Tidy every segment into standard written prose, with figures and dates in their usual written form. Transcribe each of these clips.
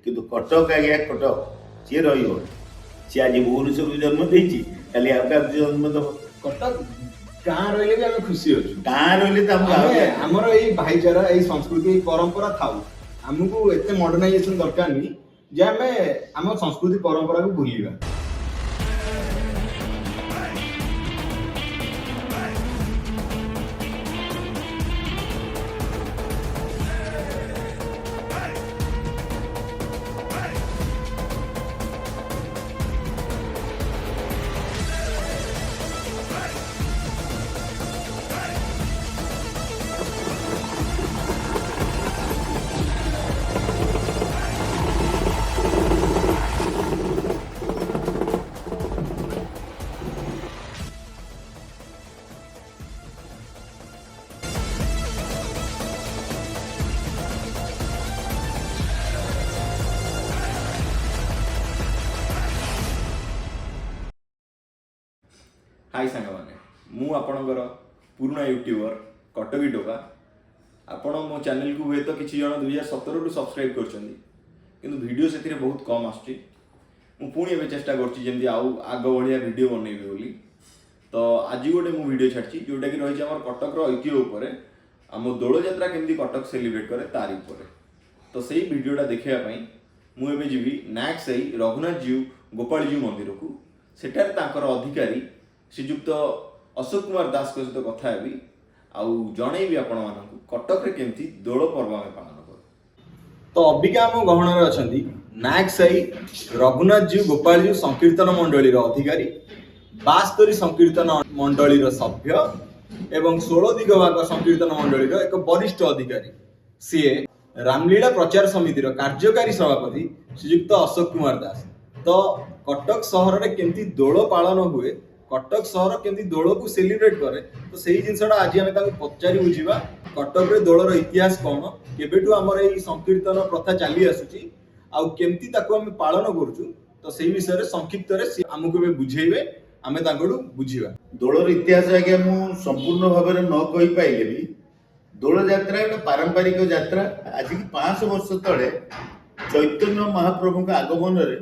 କିନ୍ତୁ କଟକ ଆଜ୍ଞା କଟକ ସିଏ ରହିବ। ସିଏ ଆଜି ଭୁବନେଶ୍ୱରକୁ ଜନ୍ମ ଦେଇଛି, କାଲି ଆଉ କାହାକୁ ଜନ୍ମ ଦେବ। କଟକ ଗାଁ ରହିଲେ ବି ଆମେ ଖୁସି ଅଛୁ। ଗାଁ ରହିଲେ ତ ଆମର ଏଇ ଭାଇଚାରା, ଏଇ ସଂସ୍କୃତି, ଏଇ ପରମ୍ପରା ଥାଉ। ଆମକୁ ଏତେ ମଡର୍ଣ୍ଣାଇଜେସନ ଦରକାର ନାହିଁ ଯେ ଆମେ ଆମ ସଂସ୍କୃତି ପରମ୍ପରାକୁ ଭୁଲିବା। हाई सांग मैंने मु आपणकर पुराणा यूट्यूबर कटकी टोका आपण मो चैनल को हुए तो किसी जन 2017 रु सब्सक्राइब कर वीडियो से बहुत कम आसुच्ची। पुणी एवं चेष्टा करमती आग भाया वीडियो बनइबी बोली। तो आज गोटे मु वीडियो छाड़ी जोटा कि रही आम कटक ऐतिह्य उपर आम दोल यात्रा केमती कटक सेलिब्रेट करे तारी उपर। तो सही वीडियोटा देखापी मुझे जीवी नाग साई रघुनाथ जीव गोपाल जीव मंदिर को सेठार तांकर अधिकारी श्रीजुक्त अशोक कुमार दास सहित कथा हेबी आउ जनइबी आपण मानकु कटक रे केमती दोल पर्व आम पालन करू। तो अबिका आम गहणर अच्छा नाग साई रघुनाथ जीव गोपाल जीव संकीर्तन मंडली अधिकारी, 72 संकीर्तन मंडली सभ्य एवं 16 दिगभाग संकीर्तन मंडली एक वरिष्ठ अधिकारी। सी रामलीला प्रचार समिति कार्यकारी सभापति श्रीजुक्त अशोक कुमार दास। तो कटक सहर में केमती दोल पालन हुए, कटक सहर केमती दोल को सेलिब्रेट करे, तो सही जिनसा आज आम पचारि बुझा कटक रे दोलर इतिहास कौन, केबेठू आमर ये संकीर्तन प्रथा चली आसुची आउ केमती ताको आम पालन करूछु। तो सही विषय संक्षिप्त रे आमको बुझेबे, आमे तांगडू बुझिबा। दोलर इतिहास आज्ञा मु संपूर्ण भाव में न कहि पाइले भी दोल यात्रा एक पारंपरिक यात्रा। आज की 500 वर्ष तले चैतन्य महाप्रभु का आगमन रे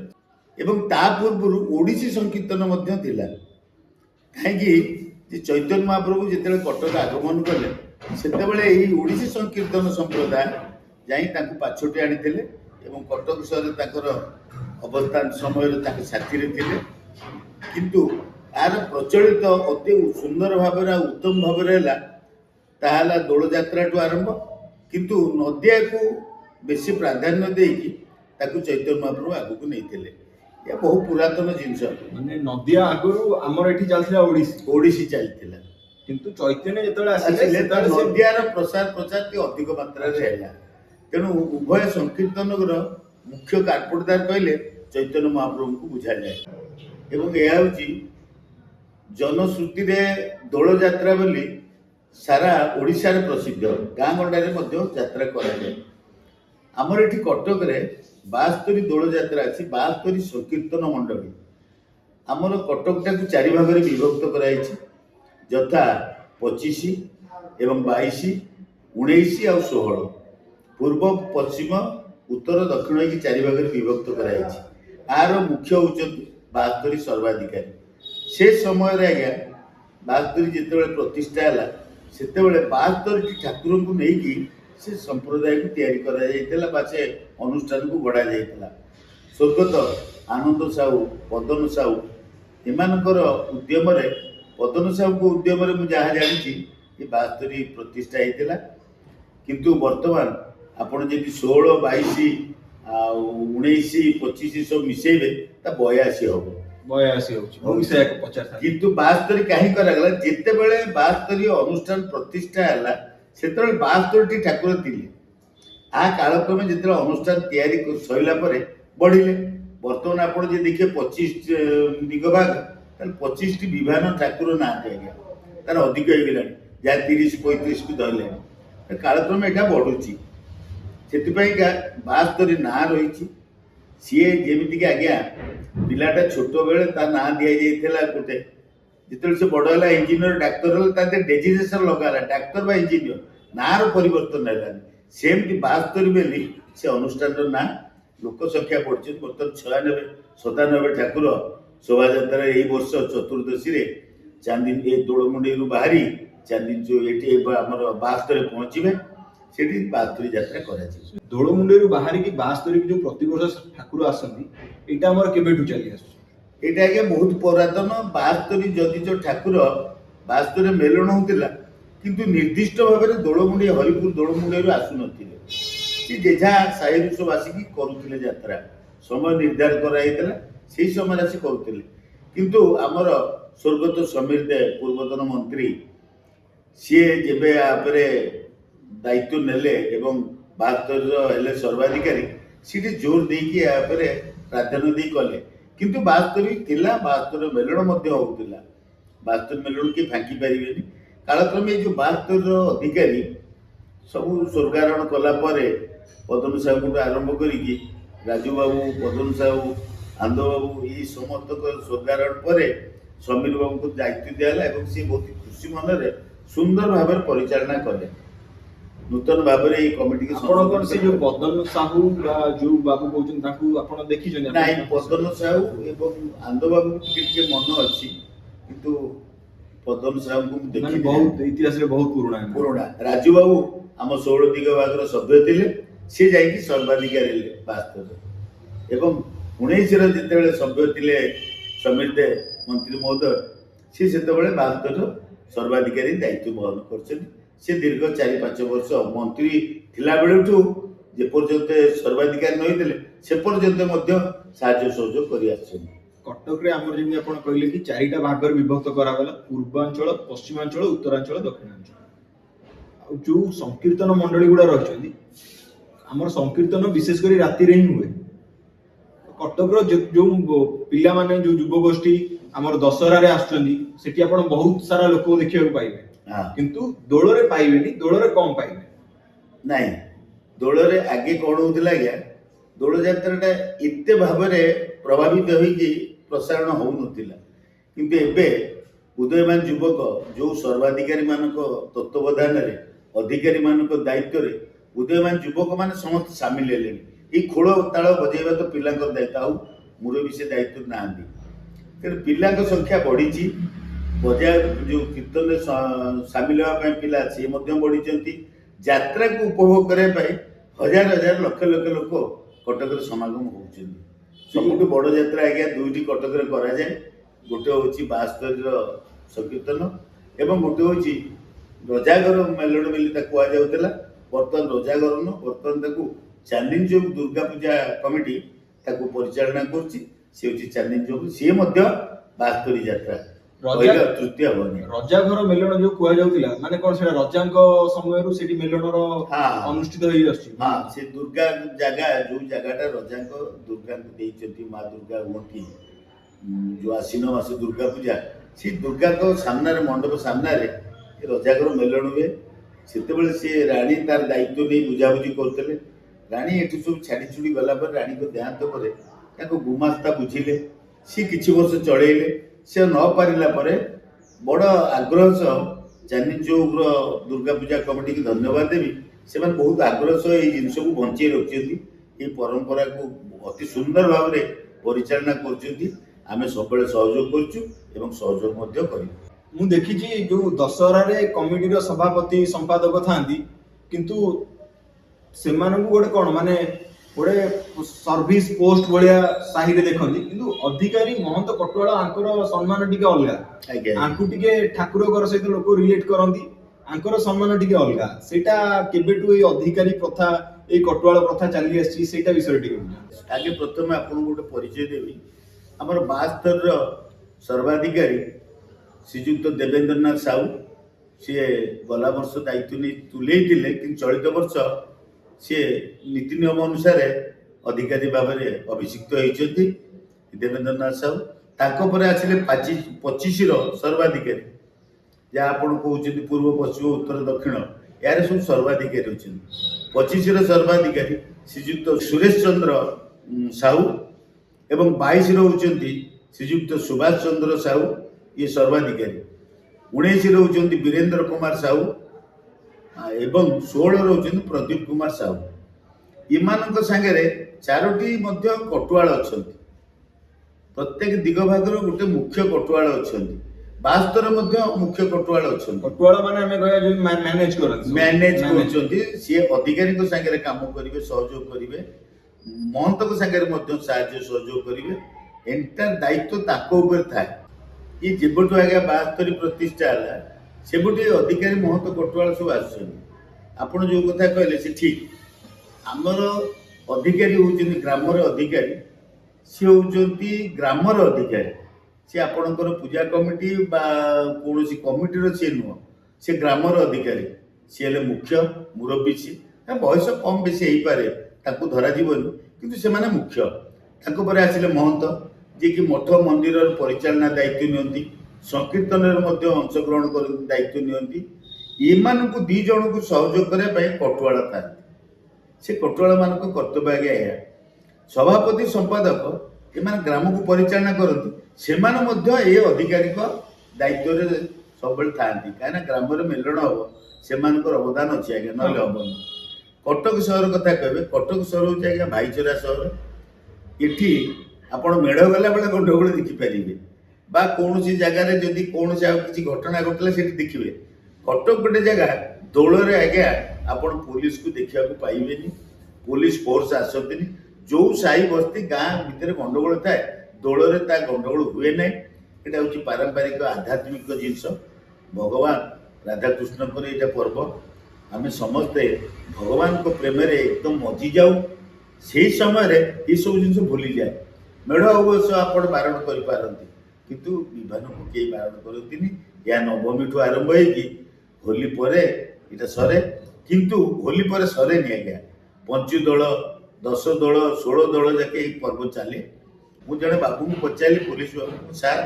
एवं ता पूर्व ओडिसी संकीर्तन मध्य थिला। कहीं चैतन्य महाप्रभु जिते कटक आगमन कले सेतेबेले एही ओडिसी संकीर्तन संप्रदाय जाई तांको पाछोटी आनिथिले एवं कटक सहर तांकर अवस्थान समय साथी रे थिले। किंतु यार प्रचलित अति सुंदर भाव उत्तम भाव ताला दोल यात्रा ठू आरंभ, किंतु नदिया को बेसी प्राधान्य देकी ताकू चैतन्य महाप्रभु आगू नहीं या बहुत पुरातन जिनस माने नदिया आगु आमर एठी चलथिला ओडिसी चलथिला, किंतु चैतन्य जेतले आसिले नदियार प्रसार प्रचार के अधिक मात्रा रे हैला। तेणु उभय संकीर्तन मुख्य कारपोटदार कहले चैतन्य महाप्रभु को बुझा जाए। एवं यह हूँ जनश्रुति रे दोल यात्रा बोली सारा ओडिशा रे प्रसिद्ध, गाँ गंडारे यात्रा करा जाए। आमर एठी कटक रे 72 दोल यात्रा अच्छी, 72 संकीर्तन मंडली। आमर कटकटा को 4 भाग में विभक्त कराई यथा 25 एवं 22, 19 और 16 पूर्व पश्चिम उत्तर दक्षिण की 4 भाग में विभक्त कराई। आर मुख्य होती 72 सर्वाधिकारी। से समय आज्ञा 72 जिते प्रतिष्ठा है सेते 72 ठाकुर को लेकिन से संप्रदाय को तैयारी करा जाइतला, पाछे अनुष्ठान को गढ़ा जाइतला। स्वर्गत आनंद साहू, पदन साहू एमानकर उद्यम रे, पदन साहू को उद्यम रे मुझे जहाँ जानी ये 72 प्रतिष्ठा होता। किंतु वर्तमान आपण जब 16, 22 19, 25 सब मिसेबे ता 82 हम 82 किंतु 72 कहीं करागला जिते बेले 72 अनुष्ठान प्रतिष्ठा है सेतबेले 72 ठाकुर थिले। आ कालक्रमे जिते अनुष्ठान तैयारी सैला बढ़िले। बर्तमान आप देखिए 25 दिगभाग 25 विभान ठाकुर ना आज्ञा तार अधिक हो गला जहाँ 30-35 को धरले कालक्रमे यहाँ बढ़ुची। से 72 ना रही सी जमीक आज्ञा पिलाटा छोट बेले ना दि जाइए गोटे जिते से बड़ है इंजीनियर डाक्तर डेजिनेसन लगाला डाक्तर बा इंजीनियर नार परिवर्तन है सेमती 72 बेली से अनुष्ठान ना लोक संख्या बढ़ी बर्तमान 96-97 ठाकुर शोभायात्रा यही वर्ष चतुर्दशी रे चांदी ए दोलमुंडी बाहरी चांदी जो ये आमर 72 पहुंचे से 72 यात्रा करा ଦୋଳମୁଣ୍ଡେଇରୁ ବାହାରିକି 72 जो प्रतिवर्ष ठाकुर आसନ୍ତି ଏଇଟା ଆମର କେବେଠୁ ଚାଲି ଆସୁଛି? ଏଇଟା ଆଜ୍ଞା ବହୁତ ପୁରାତନ 72 ଯଦି जो ଠାକୁର 72 ମେଲଣ ହଉଥିଲା କିନ୍ତୁ ନିର୍ଦ୍ଦିଷ୍ଟ ଭାବରେ ଦୋଳମୁଣ୍ଡେଇ ହରିପୁର ଦୋଳମୁଣ୍ଡେଇରୁ ଆସୁନଥିଲେ ସେ ଯେଝା ସାହିରୁ ସବୁ ଆସିକି କରୁଥିଲେ ଯାତ୍ରା ସମୟ ନିର୍ଦ୍ଧାର କରାଯାଇଥିଲା ସେଇ ସମୟରେ ଆସି କରୁଥିଲେ କିନ୍ତୁ ଆମର ସ୍ୱର୍ଗତ ସମୀର ଦେ ପୂର୍ବତନ ମନ୍ତ୍ରୀ ସିଏ ଯେବେ ଆପରେ ଦାୟିତ୍ୱ ନେଲେ ଏବଂ 72 ହେଲେ ସର୍ବାଧିକାରୀ ସେଠି ଜୋର ଦେଇକି ଆପରେ ପ୍ରାଧାନ୍ୟ ଦେଇ କଲେ କିନ୍ତୁ 72 ଥିଲା 72 ମେଲଣ ମଧ୍ୟ ହଉଥିଲା 72 ମେଲଣ କି ଫାଙ୍କି ପାରିବେନି କାଳକ୍ରମେ ଯୋଉ 72 ଅଧିକାରୀ ସବୁ ସ୍ୱର୍ଗାରୋହଣ କଲା ପରେ ପଦନ ସାହୁଙ୍କଠୁ ଆରମ୍ଭ କରିକି ରାଜୁ ବାବୁ ପଦନ ସାହୁ ଆନ୍ଦ ବାବୁ ଏଇ ସମସ୍ତ ସ୍ୱର୍ଗାରୋହଣ ପରେ ସମୀର ବାବୁଙ୍କୁ ଦାୟିତ୍ୱ ଦିଆହେଲା ଏବଂ ସେ ବହୁତ ଖୁସି ମନରେ ସୁନ୍ଦର ଭାବରେ ପରିଚାଳନା କଲେ ନୂତନ ଭାବରେ ଏଇ କମିଟିକି ଆପଣଙ୍କର ସେ ଯୋଉ ପଦନ ସାହୁ ବା ଯୋଉ ବାବୁ କହୁଛନ୍ତି ତାଙ୍କୁ ଆପଣ ଦେଖିଛନ୍ତି? ନାଇଁ ପଦନ ସାହୁ ଏବଂ ଆନ୍ଦ ବାବୁ ଟିକେ ମନ ଅଛି କିନ୍ତୁ ପଦନ ସାହୁଙ୍କୁ ମୁଁ ଦେଖିନି ବହୁତ ଇତିହାସରେ ବହୁତ ପୁରୁଣା ରାଜୁ ବାବୁ ଆମ 16 ଦିଗ ଭାଗର ସଭ୍ୟ ଥିଲେ ସେ ଯାଇକି ସର୍ବାଧିକାରୀ ହେଲେ 72 ଏବଂ 19 ର ଯେତେବେଳେ ସଭ୍ୟ ଥିଲେ ସମୀର ଦେ ମନ୍ତ୍ରୀ ମହୋଦୟ ସେ ସେତେବେଳେ 72 ସର୍ବାଧିକାରୀ ଦାୟିତ୍ୱ ବହନ କରିଛନ୍ତି ସେ ଦୀର୍ଘ 4-5 ବର୍ଷ ମନ୍ତ୍ରୀ ଥିଲା ବେଳଠୁ ଯେ ପର୍ଯ୍ୟନ୍ତ ସର୍ବାଧିକାରୀ ନହେଇଥିଲେ ସେ ପର୍ଯ୍ୟନ୍ତ ମଧ୍ୟ ସାହାଯ୍ୟ ସହଯୋଗ କରି ଆସିଛନ୍ତି। କଟକରେ ଆମର ଯେମିତି ଆପଣ କହିଲେ କି 4ଟା ଭାଗରେ ବିଭକ୍ତ କରାଗଲା ପୂର୍ବାଞ୍ଚଳ ପଶ୍ଚିମାଞ୍ଚଳ ଉତ୍ତରାଞ୍ଚଳ ଦକ୍ଷିଣାଞ୍ଚଳ ଆଉ ଯୋଉ ସଂକୀର୍ତ୍ତନ ମଣ୍ଡଳୀ ଗୁଡା ରହିଛନ୍ତି ଆମର ସଂକୀର୍ତ୍ତନ ବିଶେଷ କରି ରାତିରେ ହିଁ ହୁଏ କଟକର ଯୋଉ ପିଲାମାନେ ଯୋଉ ଯୁବଗୋଷ୍ଠୀ ଆମର ଦଶହରାରେ ଆସୁଛନ୍ତି ସେଠି ଆପଣ ବହୁତ ସାରା ଲୋକ ଦେଖିବାକୁ ପାଇବେ କିନ୍ତୁ ଦୋଳରେ ପାଇବେନି ଦୋଳରେ କମ ପାଇବେ ନାଇଁ ଦୋଳରେ ଆଗେ କଣ ହଉଥିଲା ଆଜ୍ଞା ଦୋଳ ଯାତ୍ରାଟା ଏତେ ଭାବରେ ପ୍ରଭାବିତ ହୋଇକି ପ୍ରସାରଣ ହଉନଥିଲା କିନ୍ତୁ ଏବେ ଉଦୟମାନ ଯୁବକ ଯୋଉ ସର୍ବାଧିକାରୀ ମାନଙ୍କ ତତ୍ତ୍ୱାବଧାନରେ ଅଧିକାରୀ ମାନଙ୍କ ଦାୟିତ୍ୱରେ ଉଦୟମାନ ଯୁବକ ମାନେ ସମସ୍ତେ ସାମିଲ ହେଲେଣି ଏଇ ଖୋଳ ତାଳ ବଜେଇବା ତ ପିଲାଙ୍କ ଦାୟିତ୍ୱ ଆଉ ମୁରବୀ ସେ ଦାୟିତ୍ୱ ନାହାନ୍ତି ତେଣୁ ପିଲାଙ୍କ ସଂଖ୍ୟା ବଢିଛି ବଜା ଯୋଉ କୀର୍ତ୍ତନରେ ସାମିଲ ହେବା ପାଇଁ ପିଲା ସେ ମଧ୍ୟ ବଢିଛନ୍ତି ଯାତ୍ରାକୁ ଉପଭୋଗ କରିବା ପାଇଁ ହଜାର ହଜାର ଲକ୍ଷ ଲକ୍ଷ ଲୋକ କଟକରେ ସମାଗମ ହଉଛନ୍ତି ସବୁଠୁ ବଡ ଯାତ୍ରା ଆଜ୍ଞା ଦୁଇଟି କଟକରେ କରାଯାଏ ଗୋଟେ ହଉଛି 72 ସଂକୀର୍ତ୍ତନ ଏବଂ ଗୋଟେ ହଉଛି ରଜାଗର ମେଲଣ ବୋଲି ତାକୁ କୁହାଯାଉଥିଲା ବର୍ତ୍ତମାନ ରଜାଗର ନୁହଁ ବର୍ତ୍ତମାନ ତାକୁ ଚାନ୍ଦିନୀ ଚୌକ ଦୁର୍ଗା ପୂଜା କମିଟି ତାକୁ ପରିଚାଳନା କରୁଛି ସେ ହଉଛି ଚାନ୍ଦିନୀ ଚୌକ ସିଏ ମଧ୍ୟ 72 ଯାତ୍ରା ତୃତୀୟ ହବନି ରଜାଘର ମେଲଣ ଯୋଉ କୁହାଯାଉଥିଲା ମାନେ କଣ ସେଟା ରଜାଙ୍କ ସମୟରୁ ସେଠି ମେଲଣର ଅନୁଷ୍ଠିତ ହେଇ ଆସୁଛି ସେ ଦୁର୍ଗା ଜାଗା ଯୋଉ ଜାଗାଟା ରଜାଙ୍କ ଦୁର୍ଗାଙ୍କୁ ଦେଇଛନ୍ତି ମା ଦୁର୍ଗା ହୁଅନ୍ତି ଯୋଉ ଆଶ୍ଵିନ ମାସ ଦୁର୍ଗା ପୂଜା ସେ ଦୁର୍ଗାଙ୍କ ସାମ୍ନାରେ ମଣ୍ଡପ ସାମ୍ନାରେ ରଜାଘର ମେଲଣ ହୁଏ ସେତେବେଳେ ସେ ରାଣୀ ତାର ଦାୟିତ୍ୱ ନେଇ ବୁଝାବୁଝି କରୁଥିଲେ ରାଣୀ ଏଠୁ ସବୁ ଛାଡି ଛୁଡି ଗଲା ପରେ ରାଣୀଙ୍କ ଦେହାନ୍ତ ପରେ ତାଙ୍କୁ ଗୁମାସ୍ତା ବୁଝିଲେ ସେ କିଛି ବର୍ଷ ଚଳେଇଲେ ସେ ନ ପାରିଲା ପରେ ବଡ ଆଗ୍ରହ ସହ ଚାନ୍ଦିନୀ ଚୌକର ଦୁର୍ଗା ପୂଜା କମିଟିକି ଧନ୍ୟବାଦ ଦେବି ସେମାନେ ବହୁତ ଆଗ୍ରହ ସହ ଏଇ ଜିନିଷକୁ ବଞ୍ଚେଇ ରଖିଛନ୍ତି ଏଇ ପରମ୍ପରାକୁ ଅତି ସୁନ୍ଦର ଭାବରେ ପରିଚାଳନା କରୁଛନ୍ତି ଆମେ ସବୁବେଳେ ସହଯୋଗ କରୁଛୁ ଏବଂ ସହଯୋଗ ମଧ୍ୟ କରିବୁ ମୁଁ ଦେଖିଛି ଯୋଉ ଦଶହରାରେ କମିଟିର ସଭାପତି ସମ୍ପାଦକ ଥାନ୍ତି କିନ୍ତୁ ସେମାନଙ୍କୁ ଗୋଟେ କଣ ମାନେ ଗୋଟେ ସର୍ଭିସ ପୋଷ୍ଟ ଭଳିଆ ସାହିରେ ଦେଖନ୍ତି କିନ୍ତୁ ଅଧିକାରୀ ମହନ୍ତ କଟୁଆଳ ଆଙ୍କର ସମ୍ମାନ ଟିକେ ଅଲଗା ଆଙ୍କୁ ଟିକେ ଠାକୁରଙ୍କର ସହିତ ଲୋକ ରିଲେଟ କରନ୍ତି ଆଙ୍କର ସମ୍ମାନ ଟିକେ ଅଲଗା ସେଇଟା କେବେଠୁ ଏଇ ଅଧିକାରୀ ପ୍ରଥା ଏଇ କଟୁଆଳ ପ୍ରଥା ଚାଲି ଆସିଛି ସେଇଟା ବିଷୟରେ ଟିକେ ଆଗେ ପ୍ରଥମେ ଆପଣଙ୍କୁ ଗୋଟେ ପରିଚୟ ଦେବି ଆମର 72 ସର୍ବାଧିକାରୀ ଶ୍ରୀଯୁକ୍ତ ଦେବେନ୍ଦ୍ରନାଥ ସାହୁ ସିଏ ଗଲା ବର୍ଷ ଦାୟିତ୍ୱ ନେଇ ତୁଲେଇଥିଲେ କିନ୍ତୁ ଚଳିତ ବର୍ଷ ସିଏ ନୀତି ନିୟମ ଅନୁସାରେ ଅଧିକାରୀ ଭାବରେ ଅଭିଷିକ୍ତ ହେଇଛନ୍ତି ଦେବେନ୍ଦ୍ରନାଥ ସାହୁ ତାଙ୍କ ପରେ ଆସିଲେ 25 ସର୍ବାଧିକାରୀ ଯାହା ଆପଣ କହୁଛନ୍ତି ପୂର୍ବ ପଶ୍ଚିମ ଉତ୍ତର ଦକ୍ଷିଣ ଏହାର ସବୁ ସର୍ବାଧିକାରୀ ଅଛନ୍ତି 25 ସର୍ବାଧିକାରୀ ଶ୍ରୀଯୁକ୍ତ ସୁରେଶ ଚନ୍ଦ୍ର ସାହୁ ଏବଂ 22 ହେଉଛନ୍ତି ଶ୍ରୀଯୁକ୍ତ ସୁଭାଷ ଚନ୍ଦ୍ର ସାହୁ ଇଏ ସର୍ବାଧିକାରୀ 19 ହେଉଛନ୍ତି ବୀରେନ୍ଦ୍ର କୁମାର ସାହୁ ଏବଂ 16 ହେଉଛନ୍ତି ପ୍ରଦୀପ କୁମାର ସାହୁ ଏମାନଙ୍କ ସାଙ୍ଗରେ 4ଟି ମଧ୍ୟ କଟୁଆଳ ଅଛନ୍ତି। ପ୍ରତ୍ୟେକ ଦିଗ ଭାଗର ଗୋଟେ ମୁଖ୍ୟ କଟୁଆଳ ଅଛନ୍ତି। 72 ମଧ୍ୟ ମୁଖ୍ୟ କଟୁଆଳ ଅଛନ୍ତି। କଟୁଆଳ ମାନେ ଆମେ କହିବା ଯୋଉ ମ୍ୟାନେଜ କରନ୍ତି, ମ୍ୟାନେଜ କରୁଛନ୍ତି। ସିଏ ଅଧିକାରୀଙ୍କ ସାଙ୍ଗରେ କାମ କରିବେ, ସହଯୋଗ କରିବେ, ମହନ୍ତଙ୍କ ସାଙ୍ଗରେ ମଧ୍ୟ ସାହାଯ୍ୟ ସହଯୋଗ କରିବେ। ଏଣ୍ଟାର ଦାୟିତ୍ୱ ତାଙ୍କ ଉପରେ ଥାଏ। ଇଏ ଯେବେଠୁ ଆଜ୍ଞା 72 ପ୍ରତିଷ୍ଠା ହେଲା ସେବେଠୁ ଅଧିକାରୀ ମହନ୍ତ କଟୁଆଳ ସବୁ ଆସୁଛନ୍ତି। ଆପଣ ଯୋଉ କଥା କହିଲେ ସେ ଠିକ୍। ଆମର ଅଧିକାରୀ ହେଉଛନ୍ତି ଗ୍ରାମର ଅଧିକାରୀ, ସେ ହେଉଛନ୍ତି ଗ୍ରାମର ଅଧିକାରୀ। ସେ ଆପଣଙ୍କର ପୂଜା କମିଟି ବା କୌଣସି କମିଟିର ସିଏ ନୁହଁ, ସେ ଗ୍ରାମର ଅଧିକାରୀ। ସିଏ ହେଲେ ମୁଖ୍ୟ ମୁରବ୍ବୀ। ସିଏ ବୟସ କମ୍ ବେଶୀ ହେଇପାରେ, ତାକୁ ଧରାଯିବନି, କିନ୍ତୁ ସେମାନେ ମୁଖ୍ୟ। ତାଙ୍କ ପରେ ଆସିଲେ ମହନ୍ତ, ଯିଏକି ମଠ ମନ୍ଦିରର ପରିଚାଳନା ଦାୟିତ୍ୱ ନିଅନ୍ତି, ସଂକୀର୍ତ୍ତନରେ ମଧ୍ୟ ଅଂଶଗ୍ରହଣ କରନ୍ତି, ଦାୟିତ୍ୱ ନିଅନ୍ତି। ଏମାନଙ୍କୁ 2 ଜଣଙ୍କୁ ସହଯୋଗ କରିବା ପାଇଁ କଟୁଆଳ ଥାନ୍ତି। ସେ କଟୁଆଳମାନଙ୍କ କର୍ତ୍ତବ୍ୟ ଆଜ୍ଞା ଏହା। ସଭାପତି ସମ୍ପାଦକ ଏମାନେ ଗ୍ରାମକୁ ପରିଚାଳନା କରନ୍ତି, ସେମାନେ ମଧ୍ୟ ଏ ଅଧିକାରୀଙ୍କ ଦାୟିତ୍ୱରେ ସବୁବେଳେ ଥାଆନ୍ତି। କାହିଁକିନା ଗ୍ରାମରେ ମେଲଣ ହବ, ସେମାନଙ୍କର ଅବଦାନ ଅଛି ଆଜ୍ଞା, ନହେଲେ ହବନି। କଟକ ସହର କଥା କହିବେ, କଟକ ସହର ହେଉଛି ଆଜ୍ଞା ଭାଇଚାରା ସହର। ଏଠି ଆପଣ ମେଢ଼ ଗଲାବେଳେ ଗଣ୍ଡଗୋଳ ଦେଖିପାରିବେ, ବା କୌଣସି ଜାଗାରେ ଯଦି କୌଣସି ଆଉ କିଛି ଘଟଣା ଘଟିଲା ସେଠି ଦେଖିବେ। କଟକ ଗୋଟେ ଜାଗା, ଦୋଳରେ ଆଜ୍ଞା ଆପଣ ପୋଲିସକୁ ଦେଖିବାକୁ ପାଇବେନି, ପୋଲିସ ଫୋର୍ସ ଆସନ୍ତିନି। ଯୋଉ ସାହି ବସ୍ତି ଗାଁ ଭିତରେ ଗଣ୍ଡଗୋଳ ଥାଏ, ଦୋଳରେ ତା ଗଣ୍ଡଗୋଳ ହୁଏ ନାହିଁ। ଏଇଟା ହେଉଛି ପାରମ୍ପରିକ ଆଧ୍ୟାତ୍ମିକ ଜିନିଷ। ଭଗବାନ ରାଧାକୃଷ୍ଣଙ୍କର ଏଇଟା ପର୍ବ। ଆମେ ସମସ୍ତେ ଭଗବାନଙ୍କ ପ୍ରେମରେ ଏକଦମ ମଜିଯାଉ। ସେଇ ସମୟରେ ଏସବୁ ଜିନିଷ ଭୁଲିଯାଏ। ମେଢ଼ ଅବଶ୍ୟ ଆପଣ ବାରଣ କରିପାରନ୍ତି, କିନ୍ତୁ ବିବାହକୁ କେହି ବାରଣ କରନ୍ତିନି। ଏହା ନବମୀଠୁ ଆରମ୍ଭ ହେଇକି ହୋଲି ପରେ ଏଇଟା ସରେ। କିନ୍ତୁ ହୋଲି ପରେ ସରେନି ଆଜ୍ଞା, 5 ଦୋଳ, 10 ଦୋଳ, 16 ଦୋଳ ଯାକେ ଏଇ ପର୍ବ ଚାଲେ। ମୁଁ ଜଣେ ବାବୁଙ୍କୁ ପଚାରିଲି, ପୋଲିସ ବାବୁଙ୍କୁ, ସାର୍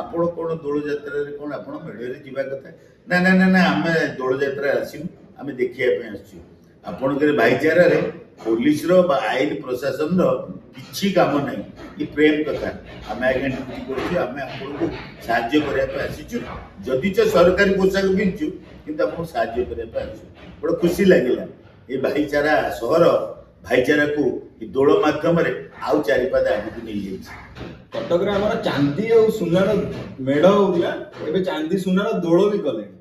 ଆପଣ କ'ଣ ଦୋଳ ଯାତ୍ରାରେ କ'ଣ ଆପଣ ମେଢ଼ରେ ଯିବା କଥା? ନା ନା ନା ନା, ଆମେ ଦୋଳ ଯାତ୍ରାରେ ଆସିନୁ, ଆମେ ଦେଖିବା ପାଇଁ ଆସିଛୁ। ଆପଣଙ୍କର ଭାଇଚାରାରେ ପୋଲିସର ବା ଆଇନ ପ୍ରଶାସନର କିଛି କାମ ନାହିଁ। ଏ ପ୍ରେମ କଥା। ଆମେ ଆଜ୍ଞା ଡ୍ୟୁଟି କରୁଛୁ, ଆମେ ଆପଣଙ୍କୁ ସାହାଯ୍ୟ କରିବା ପାଇଁ ଆସିଛୁ। ଯଦିଚ ସରକାରୀ ପୋଷାକ ପିନ୍ଧୁଛୁ, କିନ୍ତୁ ଆପଣଙ୍କୁ ସାହାଯ୍ୟ କରିବା ପାଇଁ ଆସିଛୁ। ବଡ଼ ଖୁସି ଲାଗିଲା। ଏ ଭାଇଚାରା ସହର ଭାଇଚାରାକୁ ଏ ଦୋଳ ମାଧ୍ୟମରେ ଆଉ 4 ପାଦ ଆଗକୁ ନେଇଯାଇଛି। କଟକରେ ଆମର ଚାନ୍ଦି ଆଉ ସୁନାର ମେଢ ହଉଥିଲା, ଏବେ ଚାନ୍ଦି ସୁନାର ଦୋଳ ବି କଲେଣି।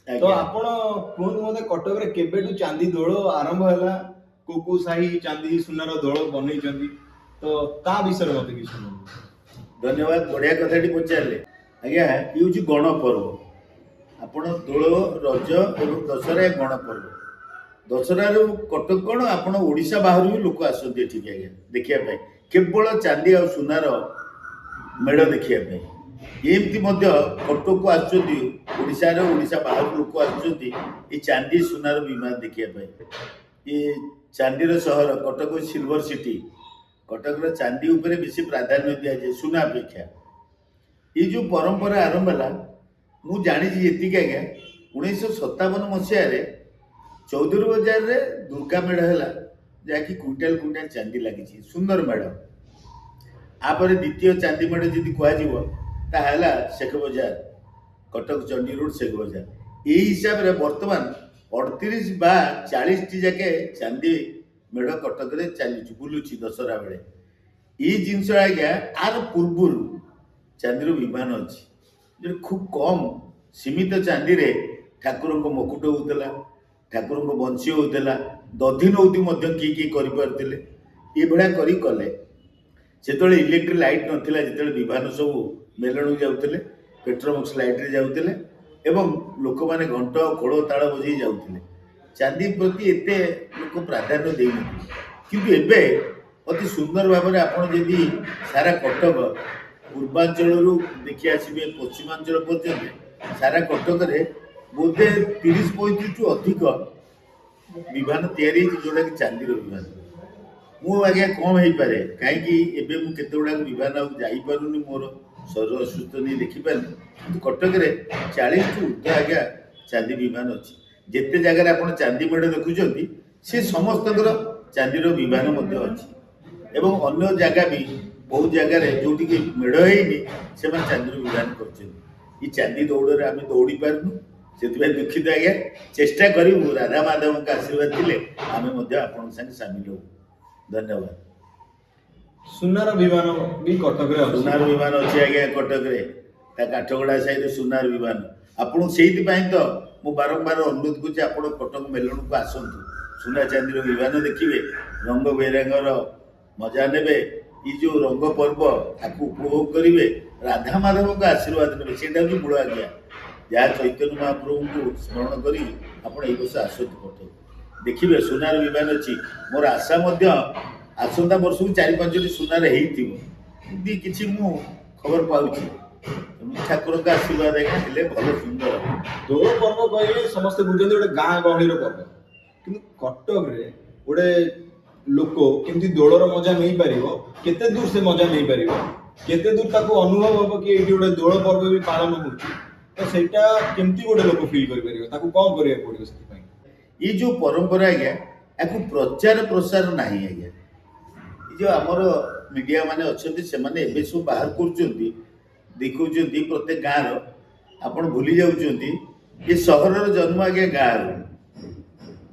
ତ ଆପଣ କୁହନ୍ତୁ ମତେ, କଟକରେ କେବେଠୁ ଚାନ୍ଦି ଦୋଳ ଆରମ୍ଭ ହେଲା? କୋଉ ସାହି ଚାନ୍ଦି ସୁନାର ଦୋଳ ବନେଇଛନ୍ତି, ତ ତା ବିଷୟରେ ମତେ କିଛି କୁହନ୍ତୁ। ଧନ୍ୟବାଦ, ବଢ଼ିଆ କଥାଟି ପଚାରିଲେ। ଆଜ୍ଞା ଏ ହେଉଛି ଗଣପର୍ବ। ଆପଣ ଦୋଳ, ରଜ ଏବଂ ଦଶହରା ଏ ଗଣପର୍ବ। ଦଶହରାରୁ କଟକ କ'ଣ, ଆପଣ ଓଡ଼ିଶା ବାହାରୁ ବି ଲୋକ ଆସନ୍ତି ଏଠିକି ଆଜ୍ଞା ଦେଖିବା ପାଇଁ, କେବଳ ଚାନ୍ଦି ଆଉ ସୁନାର ମେଢ଼ ଦେଖିବା ପାଇଁ। ଏମିତି ମଧ୍ୟ କଟକକୁ ଆସୁଛନ୍ତି ଓଡ଼ିଶା ବାହାରୁ ଲୋକ ଆସୁଛନ୍ତି ଏ ଚାନ୍ଦି ସୁନାର ବିମାନ ଦେଖିବା ପାଇଁ। ଏ ଚାନ୍ଦିର ସହର କଟକ ସିଲଭର ସିଟି। କଟକର ଚାନ୍ଦି ଉପରେ ବେଶୀ ପ୍ରାଧାନ୍ୟ ଦିଆଯାଏ ସୁନା ଅପେକ୍ଷା। ଏ ଯେଉଁ ପରମ୍ପରା ଆରମ୍ଭ ହେଲା, ମୁଁ ଜାଣିଛି ଯେତିକି ଆଜ୍ଞା, 1957 ମସିହାରେ ଚୌଧୁରୀ ବଜାରରେ ଦୁର୍ଗା ମେଢ଼ ହେଲା, ଯାହାକି କୁଇଣ୍ଟାଲ କୁଇଣ୍ଟାଲ ଚାନ୍ଦି ଲାଗିଛି, ସୁନ୍ଦର ମେଢ଼। ତାପରେ ଦ୍ୱିତୀୟ ଚାନ୍ଦି ମେଢ଼ ଯଦି କୁହାଯିବ, ତାହା ହେଲା ଶେଖ ବଜାର, କଟକ ଚଣ୍ଡୀ ରୋଡ଼ ଶେଖ ବଜାର। ଏଇ ହିସାବରେ ବର୍ତ୍ତମାନ 38 ବା 40ଟି ଯାକେ ଚାନ୍ଦି ମେଢ଼ କଟକରେ ଚାଲିଛି, ବୁଲୁଛି ଦଶହରା ବେଳେ। ଏଇ ଜିନିଷ ଆଜ୍ଞା ଆର ପୂର୍ବରୁ ଚାନ୍ଦିର ବିମାନ ଅଛି, ଯେ ଖୁବ୍ କମ୍ ସୀମିତ ଚାନ୍ଦିରେ ଠାକୁରଙ୍କ ମକୁଟ ହେଉଥିଲା, ଠାକୁରଙ୍କ ବଂଶୀ ହେଉଥିଲା, ଦଧି ନଉତି ମଧ୍ୟ କିଏ କରିପାରୁଥିଲେ। ଏଭଳିଆ କରି କଲେ। ସେତେବେଳେ ଇଲେକ୍ଟ୍ରିକ୍ ଲାଇଟ୍ ନଥିଲା, ଯେତେବେଳେ ବିମାନ ସବୁ ମେଲଣକୁ ଯାଉଥିଲେ ପେଟ୍ରୋମକ୍ସ ଲାଇଟ୍ରେ ଯାଉଥିଲେ ଏବଂ ଲୋକମାନେ ଘଣ୍ଟ ଖୋଳ ତାଳ ବଜେଇ ଯାଉଥିଲେ। ଚାନ୍ଦି ପ୍ରତି ଏତେ ଲୋକ ପ୍ରାଧାନ୍ୟ ଦେଇନଥିଲେ, କିନ୍ତୁ ଏବେ ଅତି ସୁନ୍ଦର ଭାବରେ ଆପଣ ଯଦି ସାରା କଟକ ପୂର୍ବାଞ୍ଚଳରୁ ଦେଖି ଆସିବେ ପଶ୍ଚିମାଞ୍ଚଳ ପର୍ଯ୍ୟନ୍ତ, ସାରା କଟକରେ ବୋଧେ 30-35ଠୁ ଅଧିକ ବିମାନ ତିଆରି ହେଇଛି, ଯେଉଁଟାକି ଚାନ୍ଦିର ବିମାନ। ମୁଁ ଆଜ୍ଞା କମ୍ ହେଇପାରେ, କାହିଁକି ଏବେ ମୁଁ କେତେ ଗୁଡ଼ାକ ବିମାନ ଆଉ ଯାଇପାରୁନି, ମୋର ଶରୀର ଅସୁସ୍ଥ ନେଇ ଦେଖିପାରୁନି, କିନ୍ତୁ କଟକରେ 40ଠୁ ଉର୍ଦ୍ଧ୍ୱ ଆଜ୍ଞା ଚାନ୍ଦି ବିମାନ ଅଛି। ଯେତେ ଜାଗାରେ ଆପଣ ଚାନ୍ଦି ମେଢ଼ ଦେଖୁଛନ୍ତି, ସେ ସମସ୍ତଙ୍କର ଚାନ୍ଦିର ବିମାନ ମଧ୍ୟ ଅଛି। ଏବଂ ଅନ୍ୟ ଜାଗା ବି ବହୁତ ଜାଗାରେ ଯେଉଁଠିକି ମେଢ଼ ହେଇନି, ସେମାନେ ଚାନ୍ଦିର ବିମାନ କରିଛନ୍ତି। ଏ ଚାନ୍ଦି ଦୌଡ଼ରେ ଆମେ ଦୌଡ଼ି ପାରୁନୁ, ସେଥିପାଇଁ ଦୁଃଖିତ ଆଜ୍ଞା। ଚେଷ୍ଟା କରିବୁ ରାଧା ମାଧବଙ୍କ ଆଶୀର୍ବାଦ ଥିଲେ ଆମେ ମଧ୍ୟ ଆପଣଙ୍କ ସାଙ୍ଗେ ସାମିଲ ହବୁ। ଧନ୍ୟବାଦ। ସୁନାର ବିମାନ ବି କଟକରେ ଅଛି। ସୁନାର ବିମାନ ଅଛି ଆଜ୍ଞା କଟକରେ, ତା କାଠଗଡ଼ା ସାହିରେ ସୁନାର ବିମାନ। ଆପଣଙ୍କୁ ସେଇଥିପାଇଁ ତ ମୁଁ ବାରମ୍ବାର ଅନୁରୋଧ କରୁଛି ଆପଣ କଟକ ମେଲଣକୁ ଆସନ୍ତୁ, ସୁନା ଚାନ୍ଦିର ବିମାନ ଦେଖିବେ, ରଙ୍ଗ ବେରଙ୍ଗର ମଜା ନେବେ, ଏଇ ଯେଉଁ ରଙ୍ଗ ପର୍ବ ତାକୁ ଉପଭୋଗ କରିବେ, ରାଧା ମାଧବଙ୍କ ଆଶୀର୍ବାଦ ନେବେ। ସେଇଟା ହେଉଛି ମୂଳ ଆଜ୍ଞା। ଯାହା ଚୈତନ୍ୟ ମହାପ୍ରଭୁଙ୍କୁ ସ୍ମରଣ କରି ଆପଣ ଏଇ ବର୍ଷ ଆସନ୍ତୁ କଟକ, ଦେଖିବେ ସୁନାର ବିମାନ ଅଛି। ମୋର ଆଶା ମଧ୍ୟ ଆସନ୍ତା ବର୍ଷକୁ 4-5ଟି ସୁନାର ହେଇଥିବ, ଏମିତି କିଛି ମୁଁ ଖବର ପାଉଛି। ତେଣୁ ଠାକୁରଙ୍କ ଆଶୀର୍ବାଦ ଆଜ୍ଞା ହେଲେ ଭଲ ସୁନ୍ଦର। ଦୋଳ ପର୍ବ କହିଲେ ସମସ୍ତେ ବୁଝନ୍ତି ଗୋଟେ ଗାଁ ଗହଳିର ପର୍ବ, କିନ୍ତୁ କଟକରେ ଗୋଟେ ଲୋକ କେମିତି ଦୋଳର ମଜା ନେଇପାରିବ, କେତେ ଦୂର ସେ ମଜା ନେଇପାରିବ, କେତେ ଦୂର ତାକୁ ଅନୁଭବ ହବ କି ଏଇଠି ଗୋଟେ ଦୋଳ ପର୍ବ ବି ପାଳନ ହଉଛି, ତ ସେଇଟା କେମିତି ଗୋଟେ ଲୋକ ଫିଲ୍ କରିପାରିବ, ତାକୁ କ'ଣ କରିବାକୁ ପଡ଼ିବ ସେଥିପାଇଁ? ଏଇ ଯେଉଁ ପରମ୍ପରା ଆଜ୍ଞା, ୟାକୁ ପ୍ରଚାର ପ୍ରସାର ନାହିଁ ଆଜ୍ଞା। ଏ ଯେଉଁ ଆମର ମିଡ଼ିଆ ମାନେ ଅଛନ୍ତି ସେମାନେ ଏବେ ସବୁ ବାହାର କରୁଛନ୍ତି, ଦେଖାଉଛନ୍ତି ପ୍ରତ୍ୟେକ ଗାଁର, ଆପଣ ଭୁଲି ଯାଉଛନ୍ତି ଏ ସହରର ଜନ୍ମ ଆଜ୍ଞା ଗାଁରୁ,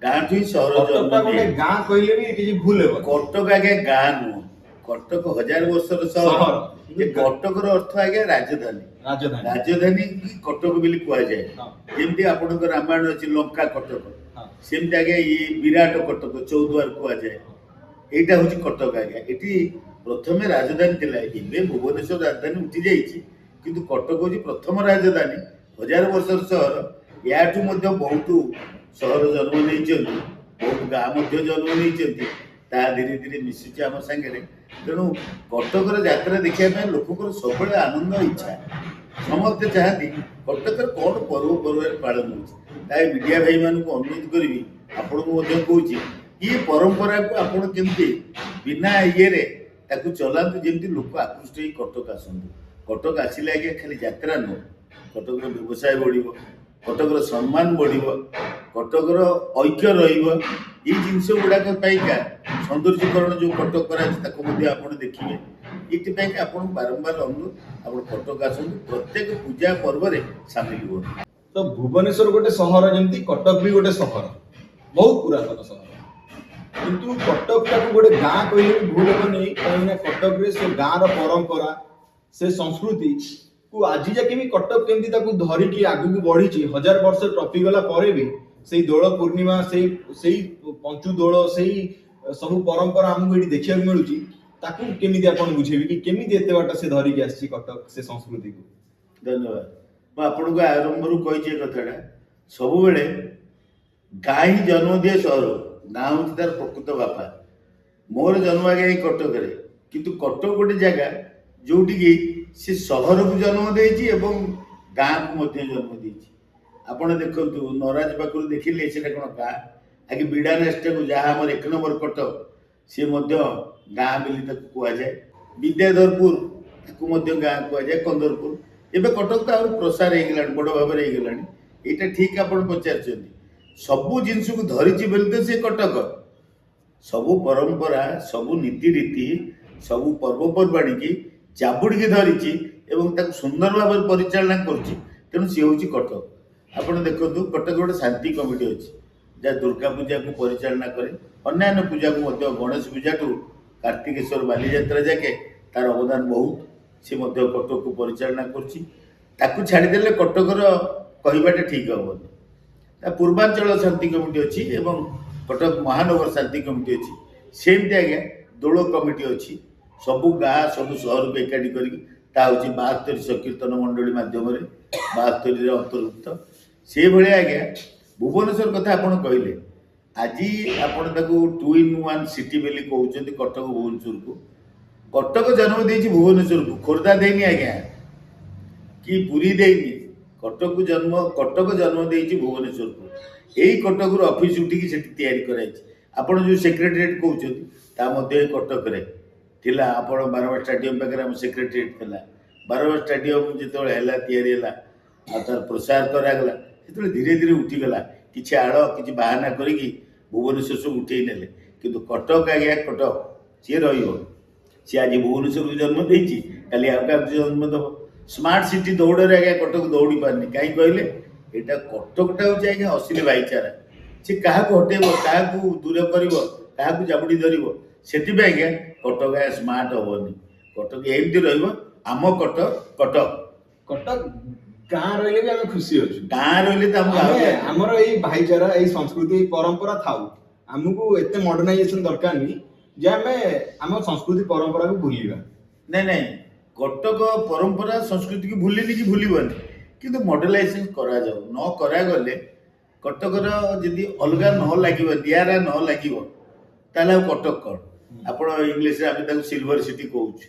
ଗାଁଠୁ ହିଁ ସହର ଜନ୍ମ କଟକଟା ଗୋଟେ ନିଏ। ଗାଁ କହିଲେ ବି କିଛି ଭୁଲ ହେବ। କଟକ ଆଜ୍ଞା ଗାଁ ନୁହଁ, କଟକ 1000 ବର୍ଷର ସହର। ଏ କଟକର ଅର୍ଥ ଆଜ୍ଞା ରାଜଧାନୀ। ରାଜଧାନୀ। ରାଜଧାନୀ କି କଟକ ବୋଲି କୁହାଯାଏ। ହଁ। ଯେମିତି ଆପଣଙ୍କ ରାମାୟଣ ଅଛି ଲଙ୍କା କଟକ, ହଁ। ସେମିତି ଆଜ୍ଞା ଇଏ ବିରାଟ କଟକ, ଚୌଦ୍ୱାର କୁହାଯାଏ। ଏଇଟା ହେଉଛି କଟକ ଆଜ୍ଞା। ଏଠି ପ୍ରଥମେ ରାଜଧାନୀ ଥିଲା, ଏବେ ଭୁବନେଶ୍ୱର ରାଜଧାନୀ ଉଠି ଯାଇଛି, କିନ୍ତୁ କଟକ ହେଉଛି ପ୍ରଥମ ରାଜଧାନୀ। 1000 ବର୍ଷର ସହର। ୟାଠୁ ମଧ୍ୟ ବହୁତ ସହର ଜନ୍ମ ନେଇଛନ୍ତି, ବହୁତ ଗାଁ ମଧ୍ୟ ଜନ୍ମ ନେଇଛନ୍ତି, ତାହା ଧୀରେ ଧୀରେ ମିଶିଛି ଆମ ସାଙ୍ଗରେ। ତେଣୁ କଟକର ଯାତ୍ରା ଦେଖିବା ପାଇଁ ଲୋକଙ୍କର ସବୁବେଳେ ଆନନ୍ଦ ଇଚ୍ଛା, ସମସ୍ତେ ଚାହାନ୍ତି କଟକରେ କ'ଣ ପର୍ବପର୍ବାଣି ପାଳନ ହେଉଛି। ତାই ମିଡ଼ିଆ ଭାଇମାନଙ୍କୁ ଅନୁରୋଧ କରିବି, ଆପଣଙ୍କୁ ମଧ୍ୟ କହୁଛି ଇଏ ପରମ୍ପରାକୁ ଆପଣ କେମିତି ବିନା ଇଏରେ ତାକୁ ଚଲାନ୍ତୁ, ଯେମିତି ଲୋକ ଆକୃଷ୍ଟ ହେଇ କଟକ ଆସନ୍ତୁ। କଟକ ଆସିଲେ ଆଜ୍ଞା ଖାଲି ଯାତ୍ରା ନୁହଁ, କଟକର ବ୍ୟବସାୟ ବଢ଼ିବ, କଟକର ସମ୍ମାନ ବଢ଼ିବ, କଟକର ଐକ୍ୟ ରହିବ। ଏଇ ଜିନିଷ ଗୁଡ଼ାକ ପାଇଁକା ସୌନ୍ଦର୍ଯ୍ୟକରଣ ଯେଉଁ କଟକ କରାଯାଇଛି ତାକୁ ମଧ୍ୟ ଆପଣ ଦେଖିବେ। ଏଇଥିପାଇଁ ଆପଣଙ୍କୁ ବାରମ୍ବାର ଅନୁରୋଧ, ଆପଣ କଟକ ଆସନ୍ତୁ, ପ୍ରତ୍ୟେକ ପୂଜା ପର୍ବରେ ସାମିଲ ହୁଅନ୍ତୁ। ତ ଭୁବନେଶ୍ୱର ଗୋଟେ ସହର, ଯେମିତି କଟକ ବି ଗୋଟେ ସହର, ବହୁତ ପୁରାତନ ସହର, କିନ୍ତୁ କଟକଟାକୁ ଗୋଟେ ଗାଁ କହିଲେ ବି ଭୁଲ ହେବନି, କାହିଁକିନା କଟକରେ ସେ ଗାଁର ପରମ୍ପରା, ସେ ସଂସ୍କୃତିକୁ ଆଜି ଯାକେ ବି କଟକ କେମିତି ତାକୁ ଧରିକି ଆଗକୁ ବଢିଛି, 1000 ବର୍ଷ ଟପିଗଲା ପରେ ବି ସେଇ ଦୋଳ ପୂର୍ଣ୍ଣିମା, ସେଇ ପଞ୍ଚୁ ଦୋଳ, ସେଇ ସବୁ ପରମ୍ପରା ଆମକୁ ଏଠି ଦେଖିବାକୁ ମିଳୁଛି। ତାକୁ କେମିତି ଆପଣ ବୁଝେଇବେ କି କେମିତି ଏତେ ବାଟ ସେ ଧରିକି ଆସିଛି କଟକ ସେ ସଂସ୍କୃତିକୁ? ଧନ୍ୟବାଦ। ମୁଁ ଆପଣଙ୍କୁ ଆରମ୍ଭରୁ କହିଛି ଏ କଥାଟା, ସବୁବେଳେ ଗାଁ ହିଁ ଜନ୍ମ ଦିଏ ସହର, ଗାଁ ହେଉଛି ତାର ପ୍ରକୃତ ବାପା। ମୋର ଜନ୍ମ ଆଜ୍ଞା ଏଇ କଟକରେ, କିନ୍ତୁ କଟକ ଗୋଟେ ଜାଗା ଯେଉଁଠିକି ସେ ସହରକୁ ଜନ୍ମ ଦେଇଛି ଏବଂ ଗାଁକୁ ମଧ୍ୟ ଜନ୍ମ ଦେଇଛି। ଆପଣ ଦେଖନ୍ତୁ ନରାଜ ପାଖରୁ ଦେଖିଲେ ସେଟା କ'ଣ ଗାଁ? ଆଗେ ବିଡ଼ାନାସଟାକୁ, ଯାହା ଆମର 1 ନମ୍ବର କଟକ, ସିଏ ମଧ୍ୟ ଗାଁ ବୋଲି ତାକୁ କୁହାଯାଏ। ବିଦ୍ୟାଧରପୁର ତାକୁ ମଧ୍ୟ ଗାଁ କୁହାଯାଏ, କନ୍ଦରପୁର। ଏବେ କଟକ ତ ଆହୁରି ପ୍ରସାର ହେଇଗଲାଣି, ବଡ଼ ଭାବରେ ହେଇଗଲାଣି। ଏଇଟା ଠିକ୍ ଆପଣ ପଚାରିଛନ୍ତି। ସବୁ ଜିନିଷକୁ ଧରିଛି ବୋଲି ତ ସେ କଟକ। ସବୁ ପରମ୍ପରା, ସବୁ ନୀତିରୀତି, ସବୁ ପର୍ବପର୍ବାଣିକି ଚାବୁଡ଼ିକି ଧରିଛି ଏବଂ ତାକୁ ସୁନ୍ଦର ଭାବରେ ପରିଚାଳନା କରୁଛି। ତେଣୁ ସିଏ ହେଉଛି କଟକ। ଆପଣ ଦେଖନ୍ତୁ କଟକ ଗୋଟେ ଶାନ୍ତି କମିଟି ଅଛି, ଯାହା ଦୁର୍ଗା ପୂଜାକୁ ପରିଚାଳନା କରେ, ଅନ୍ୟାନ୍ୟ ପୂଜାକୁ ମଧ୍ୟ, ଗଣେଶ ପୂଜାଠୁ କାର୍ତ୍ତିକେଶ୍ୱର ବାଲିଯାତ୍ରା ଯାକେ ତାର ଅବଦାନ ବହୁତ। ସେ ମଧ୍ୟ କଟକକୁ ପରିଚାଳନା କରୁଛି। ତାକୁ ଛାଡ଼ିଦେଲେ କଟକର କହିବାଟା ଠିକ୍ ହେବନି। ତା ପୂର୍ବାଞ୍ଚଳ ଶାନ୍ତି କମିଟି ଅଛି ଏବଂ କଟକ ମହାନଗର ଶାନ୍ତି କମିଟି ଅଛି। ସେମିତି ଆଜ୍ଞା ଦୋଳ କମିଟି ଅଛି, ସବୁ ଗାଁ ସବୁ ସହରକୁ ଏକାଠି କରିକି। ତା ହେଉଛି 72 ସଂକୀର୍ତ୍ତନ ମଣ୍ଡଳୀ ମାଧ୍ୟମରେ, 72ରେ ଅନ୍ତର୍ଭୁକ୍ତ। ସେଇଭଳିଆ ଆଜ୍ଞା ଭୁବନେଶ୍ୱର କଥା ଆପଣ କହିଲେ, ଆଜି ଆପଣ ତାକୁ 2 in 1 ସିଟି ବୋଲି କହୁଛନ୍ତି କଟକ ଭୁବନେଶ୍ୱରକୁ। କଟକ ଜନ୍ମ ଦେଇଛି ଭୁବନେଶ୍ୱରକୁ, ଖୋର୍ଦ୍ଧା ଦେଇନି ଆଜ୍ଞା, କି ପୁରୀ ଦେଇନି। କଟକ ଜନ୍ମ ଦେଇଛି ଭୁବନେଶ୍ୱରକୁ। ଏଇ କଟକରୁ ଅଫିସ ଉଠିକି ସେଠି ତିଆରି କରାଯାଇଛି। ଆପଣ ଯେଉଁ ସେକ୍ରେଟାରିଏଟ୍ କହୁଛନ୍ତି ତା ମଧ୍ୟ ଏଇ କଟକରେ ଥିଲା। ଆପଣ ବାରବାଟୀ ଷ୍ଟାଡିୟମ ପାଖରେ ଆମ ସେକ୍ରେଟାରିଏଟ୍ ଥିଲା। ବାରବାଟୀ ଷ୍ଟାଡିୟମ ଯେତେବେଳେ ହେଲା, ତିଆରି ହେଲା, ଆଉ ତାର ପ୍ରସାର କରାଗଲା, ସେତେବେଳେ ଧୀରେ ଧୀରେ ଉଠିଗଲା। କିଛି ଆଳ, କିଛି ବାହାନା କରିକି ଭୁବନେଶ୍ୱର ସବୁ ଉଠେଇ ନେଲେ, କିନ୍ତୁ କଟକ ଆଜ୍ଞା କଟକ ସିଏ ରହିବ। ସିଏ ଆଜି ଭୁବନେଶ୍ୱରକୁ ଜନ୍ମ ଦେଇଛି, କାଲି ଆଉ କାହାକୁ ଜନ୍ମ ଦେବ। ସ୍ମାର୍ଟ ସିଟି ଦୌଡ଼ରେ ଆଜ୍ଞା କଟକ ଦୌଡ଼ି ପାରୁନି। କାହିଁକି କହିଲେ? ଏଇଟା କଟକଟା ହେଉଛି ଆଜ୍ଞା ଅସଲି ଭାଇଚାରା। ସେ କାହାକୁ ହଟେଇବ, କାହାକୁ ଦୂର କରିବ, କାହାକୁ ଜାବୁଡ଼ି ଧରିବ, ସେଥିପାଇଁ ଆଜ୍ଞା କଟକ ସ୍ମାର୍ଟ ହବନି। କଟକ ଏମିତି ରହିବ, ଆମ କଟକ କଟକ। କଟକ ଗାଁ ରହିଲେ ବି ଆମେ ଖୁସି ଅଛୁ। ଗାଁ ରହିଲେ ତ ଆମକୁ ଆହୁରି ଆମର ଏଇ ଭାଇଚାରା, ଏଇ ସଂସ୍କୃତି, ଏଇ ପରମ୍ପରା ଥାଉ। ଆମକୁ ଏତେ ମଡର୍ଣ୍ଣାଇଜେସନ ଦରକାର ନାହିଁ ଯେ ଆମେ ଆମ ସଂସ୍କୃତି ପରମ୍ପରାକୁ ଭୁଲିବା। ନାଇଁ, କଟକ ପରମ୍ପରା ସଂସ୍କୃତିକୁ ଭୁଲିନି କି ଭୁଲିବନି, କିନ୍ତୁ ମଡେଲାଇଜେସନ କରାଯାଉ। ନ କରାଗଲେ କଟକର ଯଦି ଅଲଗା ନ ଲାଗିବ, ନିଆରା ନ ଲାଗିବ, ତାହେଲେ ଆଉ କଟକ କ'ଣ? ଆପଣ ଇଂଲିଶରେ ଆମେ ତାକୁ ସିଲଭର ସିଟି କହୁଛୁ,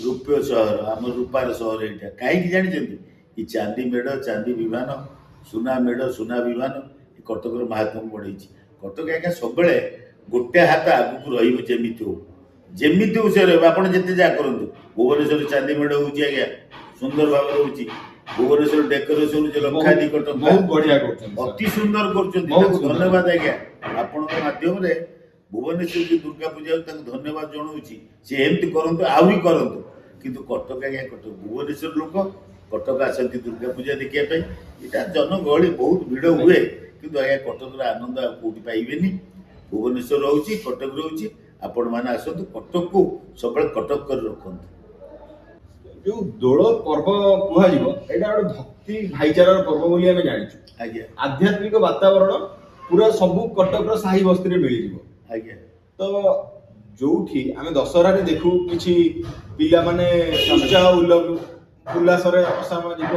ରୂପ୍ୟ ସହର, ଆମ ରୂପାର ସହର। ଏଇଟା କାହିଁକି ଜାଣିଛନ୍ତି? ଏ ଚାନ୍ଦି ମେଢ଼, ଚାନ୍ଦି ବିମାନ, ସୁନା ମେଢ଼, ସୁନା ବିମାନ, ଏ କଟକର ମାହାତ୍ମ୍ୟ ବଢ଼େଇଛି। କଟକ ଆଜ୍ଞା ସବୁବେଳେ ଗୋଟେ ହାତ ଆଗକୁ ରହିବ, ଯେମିତି ହଉ ସେ ରହିବ। ଆପଣ ଯେତେ ଯାହା କରନ୍ତୁ, ଭୁବନେଶ୍ୱର ଚାନ୍ଦି ମେଢ଼ ହେଉଛି ଆଜ୍ଞା, ସୁନ୍ଦର ଭାବରେ ହେଉଛି। ଭୁବନେଶ୍ୱର ଡେକୋରେସନ ଯେ ଲକ୍ଷାଧିକ ଟଙ୍କା, ବହୁତ ବଢିଆ କରୁଛନ୍ତି, ଅତି ସୁନ୍ଦର କରୁଛନ୍ତି। ବହୁତ ତାଙ୍କୁ ସୁନ୍ଦର। ଧନ୍ୟବାଦ ଆଜ୍ଞା। ଆପଣଙ୍କ ମାଧ୍ୟମରେ ଭୁବନେଶ୍ୱର ଯୋଉ ଦୁର୍ଗା ପୂଜା ତାଙ୍କୁ ଧନ୍ୟବାଦ ଜଣାଉଛି। ସେ ଏମିତି କରନ୍ତୁ, ଆହୁରି କରନ୍ତୁ। କିନ୍ତୁ କଟକ ଆଜ୍ଞା, କଟକ ଭୁବନେଶ୍ୱର ଲୋକ କଟକ ଆସନ୍ତି ଦୁର୍ଗା ପୂଜା ଦେଖିବା ପାଇଁ। ଏଇଟା ଜନଗହଳି ବହୁତ ଭିଡ଼ ହୁଏ, କିନ୍ତୁ ଆଜ୍ଞା କଟକର ଆନନ୍ଦ ଆଉ କୋଉଠି ପାଇବେନି। ଭୁବନେଶ୍ୱର ରହୁଛି, କଟକ ରହୁଛି, ଆପଣମାନେ ଆସନ୍ତୁ। କଟକକୁ ସବୁବେଳେ କଟକ କରି ରଖନ୍ତୁ। ଯୋଉ ଦୋଳ ପର୍ବ କୁହାଯିବ, ଏଇଟା ଗୋଟେ ଭକ୍ତି ଭାଇଚାରାର ପର୍ବ ବୋଲି ଆମେ ଜାଣିଛୁ। ଆଜ୍ଞା ଆଧ୍ୟାତ୍ମିକ ବାତାବରଣ ପୁରା ସବୁ କଟକର ସାହି ବସ୍ତିରେ ମିଳିଯିବ। ଆଜ୍ଞା ତ ଯୋଉଠି ଆମେ ଦଶହରାରେ ଦେଖୁ କିଛି ପିଲାମାନେ ଉତ୍ସାହ ଉଲ୍ଲାସରେ, ଅସାମାଜିକ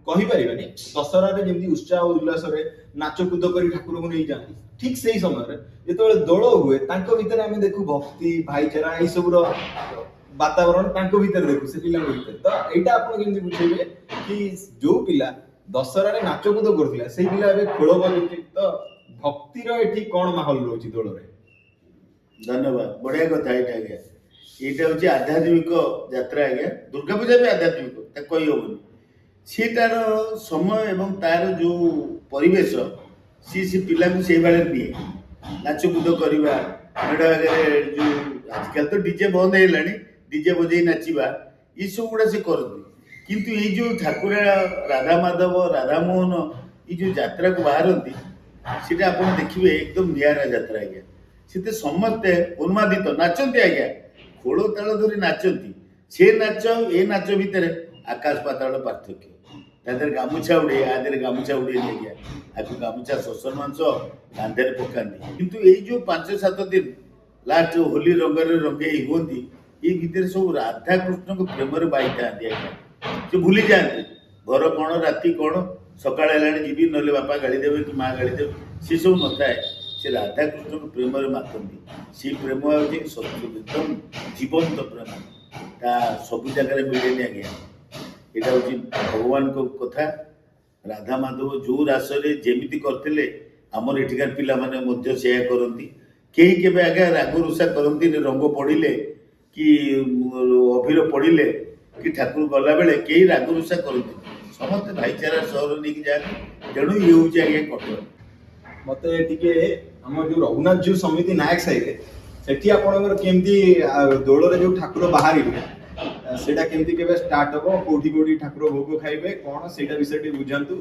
କହିପାରିବାନି, ଦଶହରାରେ ଯେମିତି ଉତ୍ସାହ ଉଲ୍ଲାସରେ ନାଚ କୁଦ କରି ଠାକୁରଙ୍କୁ ନେଇଯାଆନ୍ତି, ଠିକ ସେଇ ସମୟରେ ଯେତେବେଳେ ଦୋଳ ହୁଏ ତାଙ୍କ ଭିତରେ ଆମେ ଦେଖୁ ଭକ୍ତି, ଭାଇଚାରା, ଏଇ ସବୁର ବାତାବରଣ ତାଙ୍କ ଭିତରେ ଦେଖୁ, ସେ ପିଲାଙ୍କ ଭିତରେ। ତ ଏଇଟା ଆପଣ କେମିତି ବୁଝେଇବେ କି ଯୋଉ ପିଲା ଦଶହରାରେ ନାଚ କୁଦ କରୁଥିଲା ସେଇ ପିଲା ଏବେ ଖୋଳ ବଜାଉଛି, ତ ଭକ୍ତିର ଏଠି କଣ ମାହୋଲ ରହୁଛି ଦୋଳରେ? ଧନ୍ୟବାଦ, ବଢିଆ କଥା। ଏଇଟା ଆଜ୍ଞା, ଏଇଟା ହଉଛି ଆଧ୍ୟାତ୍ମିକ ଯାତ୍ରା ଆଜ୍ଞା। ଦୁର୍ଗା ପୂଜା ବି ଆଧ୍ୟାତ୍ମିକ, ତାକୁ କହିହବନି। ସିଏ ତାର ସମୟ ଏବଂ ତାର ଯୋଉ ପରିବେଶ, ସେ ପିଲାଙ୍କୁ ସେଇଭଳି ନିଏ। ନାଚକୁଦ କରିବା, ମେଢ଼ ଆଗରେ ଯୋଉ ଆଜିକାଲି ତ ଡିଜେ ବନ୍ଦ ହେଇଗଲାଣି, ଡିଜେ ବଜେଇ ନାଚିବା, ଏସବୁ ଗୁଡ଼ା ସେ କରନ୍ତି। କିନ୍ତୁ ଏଇ ଯୋଉ ଠାକୁର ରାଧା ମାଧବ, ରାଧାମୋହନ ଏଇ ଯୋଉ ଯାତ୍ରାକୁ ବାହାରନ୍ତି, ସେଟା ଆପଣ ଦେଖିବେ ଏକଦମ ନିଆରା ଯାତ୍ରା ଆଜ୍ଞା। ସେତେ ସମସ୍ତେ ଉନ୍ମାଦିତ ନାଚନ୍ତି ଆଜ୍ଞା, ଖୋଳ ତାଳ ଧରି ନାଚନ୍ତି। ସେ ନାଚ ଏ ନାଚ ଭିତରେ ଆକାଶ ପାତାଳ ପାର୍ଥକ୍ୟ। ତା ଦେହରେ ଗାମୁଛା ଉଡ଼େ, ଆ ଦେହରେ ଗାମୁଛା ଉଡ଼େନି ଆଜ୍ଞା। ଆକୁ ଗାମୁଛା ଶୋଷଣ ମାଂସ କାନ୍ଧରେ ପକାନ୍ତି। କିନ୍ତୁ ଏଇ ଯୋଉ 5-7 ଦିନ ଲାଷ୍ଟ ହୋଲି ରଙ୍ଗରେ ରଙ୍ଗେଇ ହୁଅନ୍ତି, ଏଇ ଭିତରେ ସବୁ ରାଧାକୃଷ୍ଣଙ୍କ ପ୍ରେମରେ ବାହିଥାନ୍ତି ଆଜ୍ଞା। ସେ ଭୁଲି ଯାଆନ୍ତି ଘର କ'ଣ, ରାତି କ'ଣ, ସକାଳ ହେଲାଣି ଯିବି, ନହେଲେ ବାପା ଗାଳି ଦେବେ କି ମା ଗାଳି ଦେବେ, ସେସବୁ ନଥାଏ। ସେ ରାଧାକୃଷ୍ଣଙ୍କ ପ୍ରେମରେ ମାତନ୍ତି। ସେଇ ପ୍ରେମ ହେଉଛି ଏକଦମ ଜୀବନ୍ତ ପ୍ରେମ। ତା ସବୁ ଜାଗାରେ ମିଳେନି ଆଜ୍ଞା। ଏଇଟା ହେଉଛି ଭଗବାନଙ୍କ କଥା। ରାଧା ମାଧବ ଯୋଉ ରାସରେ ଯେମିତି କରିଥିଲେ, ଆମର ଏଠିକାର ପିଲାମାନେ ମଧ୍ୟ ସେୟା କରନ୍ତି। କେହି କେବେ ଆଜ୍ଞା ରାଗ ରୁଷା କରନ୍ତିନି। ରଙ୍ଗ ପଡ଼ିଲେ କି ଅଭିର ପଡ଼ିଲେ କି ଠାକୁର ଗଲାବେଳେ କେହି ରାଗ ରୁଷା କରନ୍ତିନି। ସମସ୍ତେ ଭାଇଚାରା ସହର ନେଇକି ଯାଆନ୍ତି। ତେଣୁ ଇଏ ହେଉଛି ଆଜ୍ଞା କଟକ। ମତେ ଟିକେ ଆମର ଯୋଉ ରଘୁନାଥ ଜୀଉ ସମିତି ନାୟକ ସାହିରେ, ସେଠି ଆପଣଙ୍କର କେମିତି ଦୋଳରେ ଯୋଉ ଠାକୁର ବାହାରିବେ, ସେଇଟା କେମିତି କେବେ ଷ୍ଟାର୍ଟ ହବ, କୋଉଠି କୋଉଠି ଠାକୁର ଭୋଗ ଖାଇବେ, କଣ ସେଇଟା ବିଷୟରେ ଟିକେ ବୁଝାନ୍ତୁ।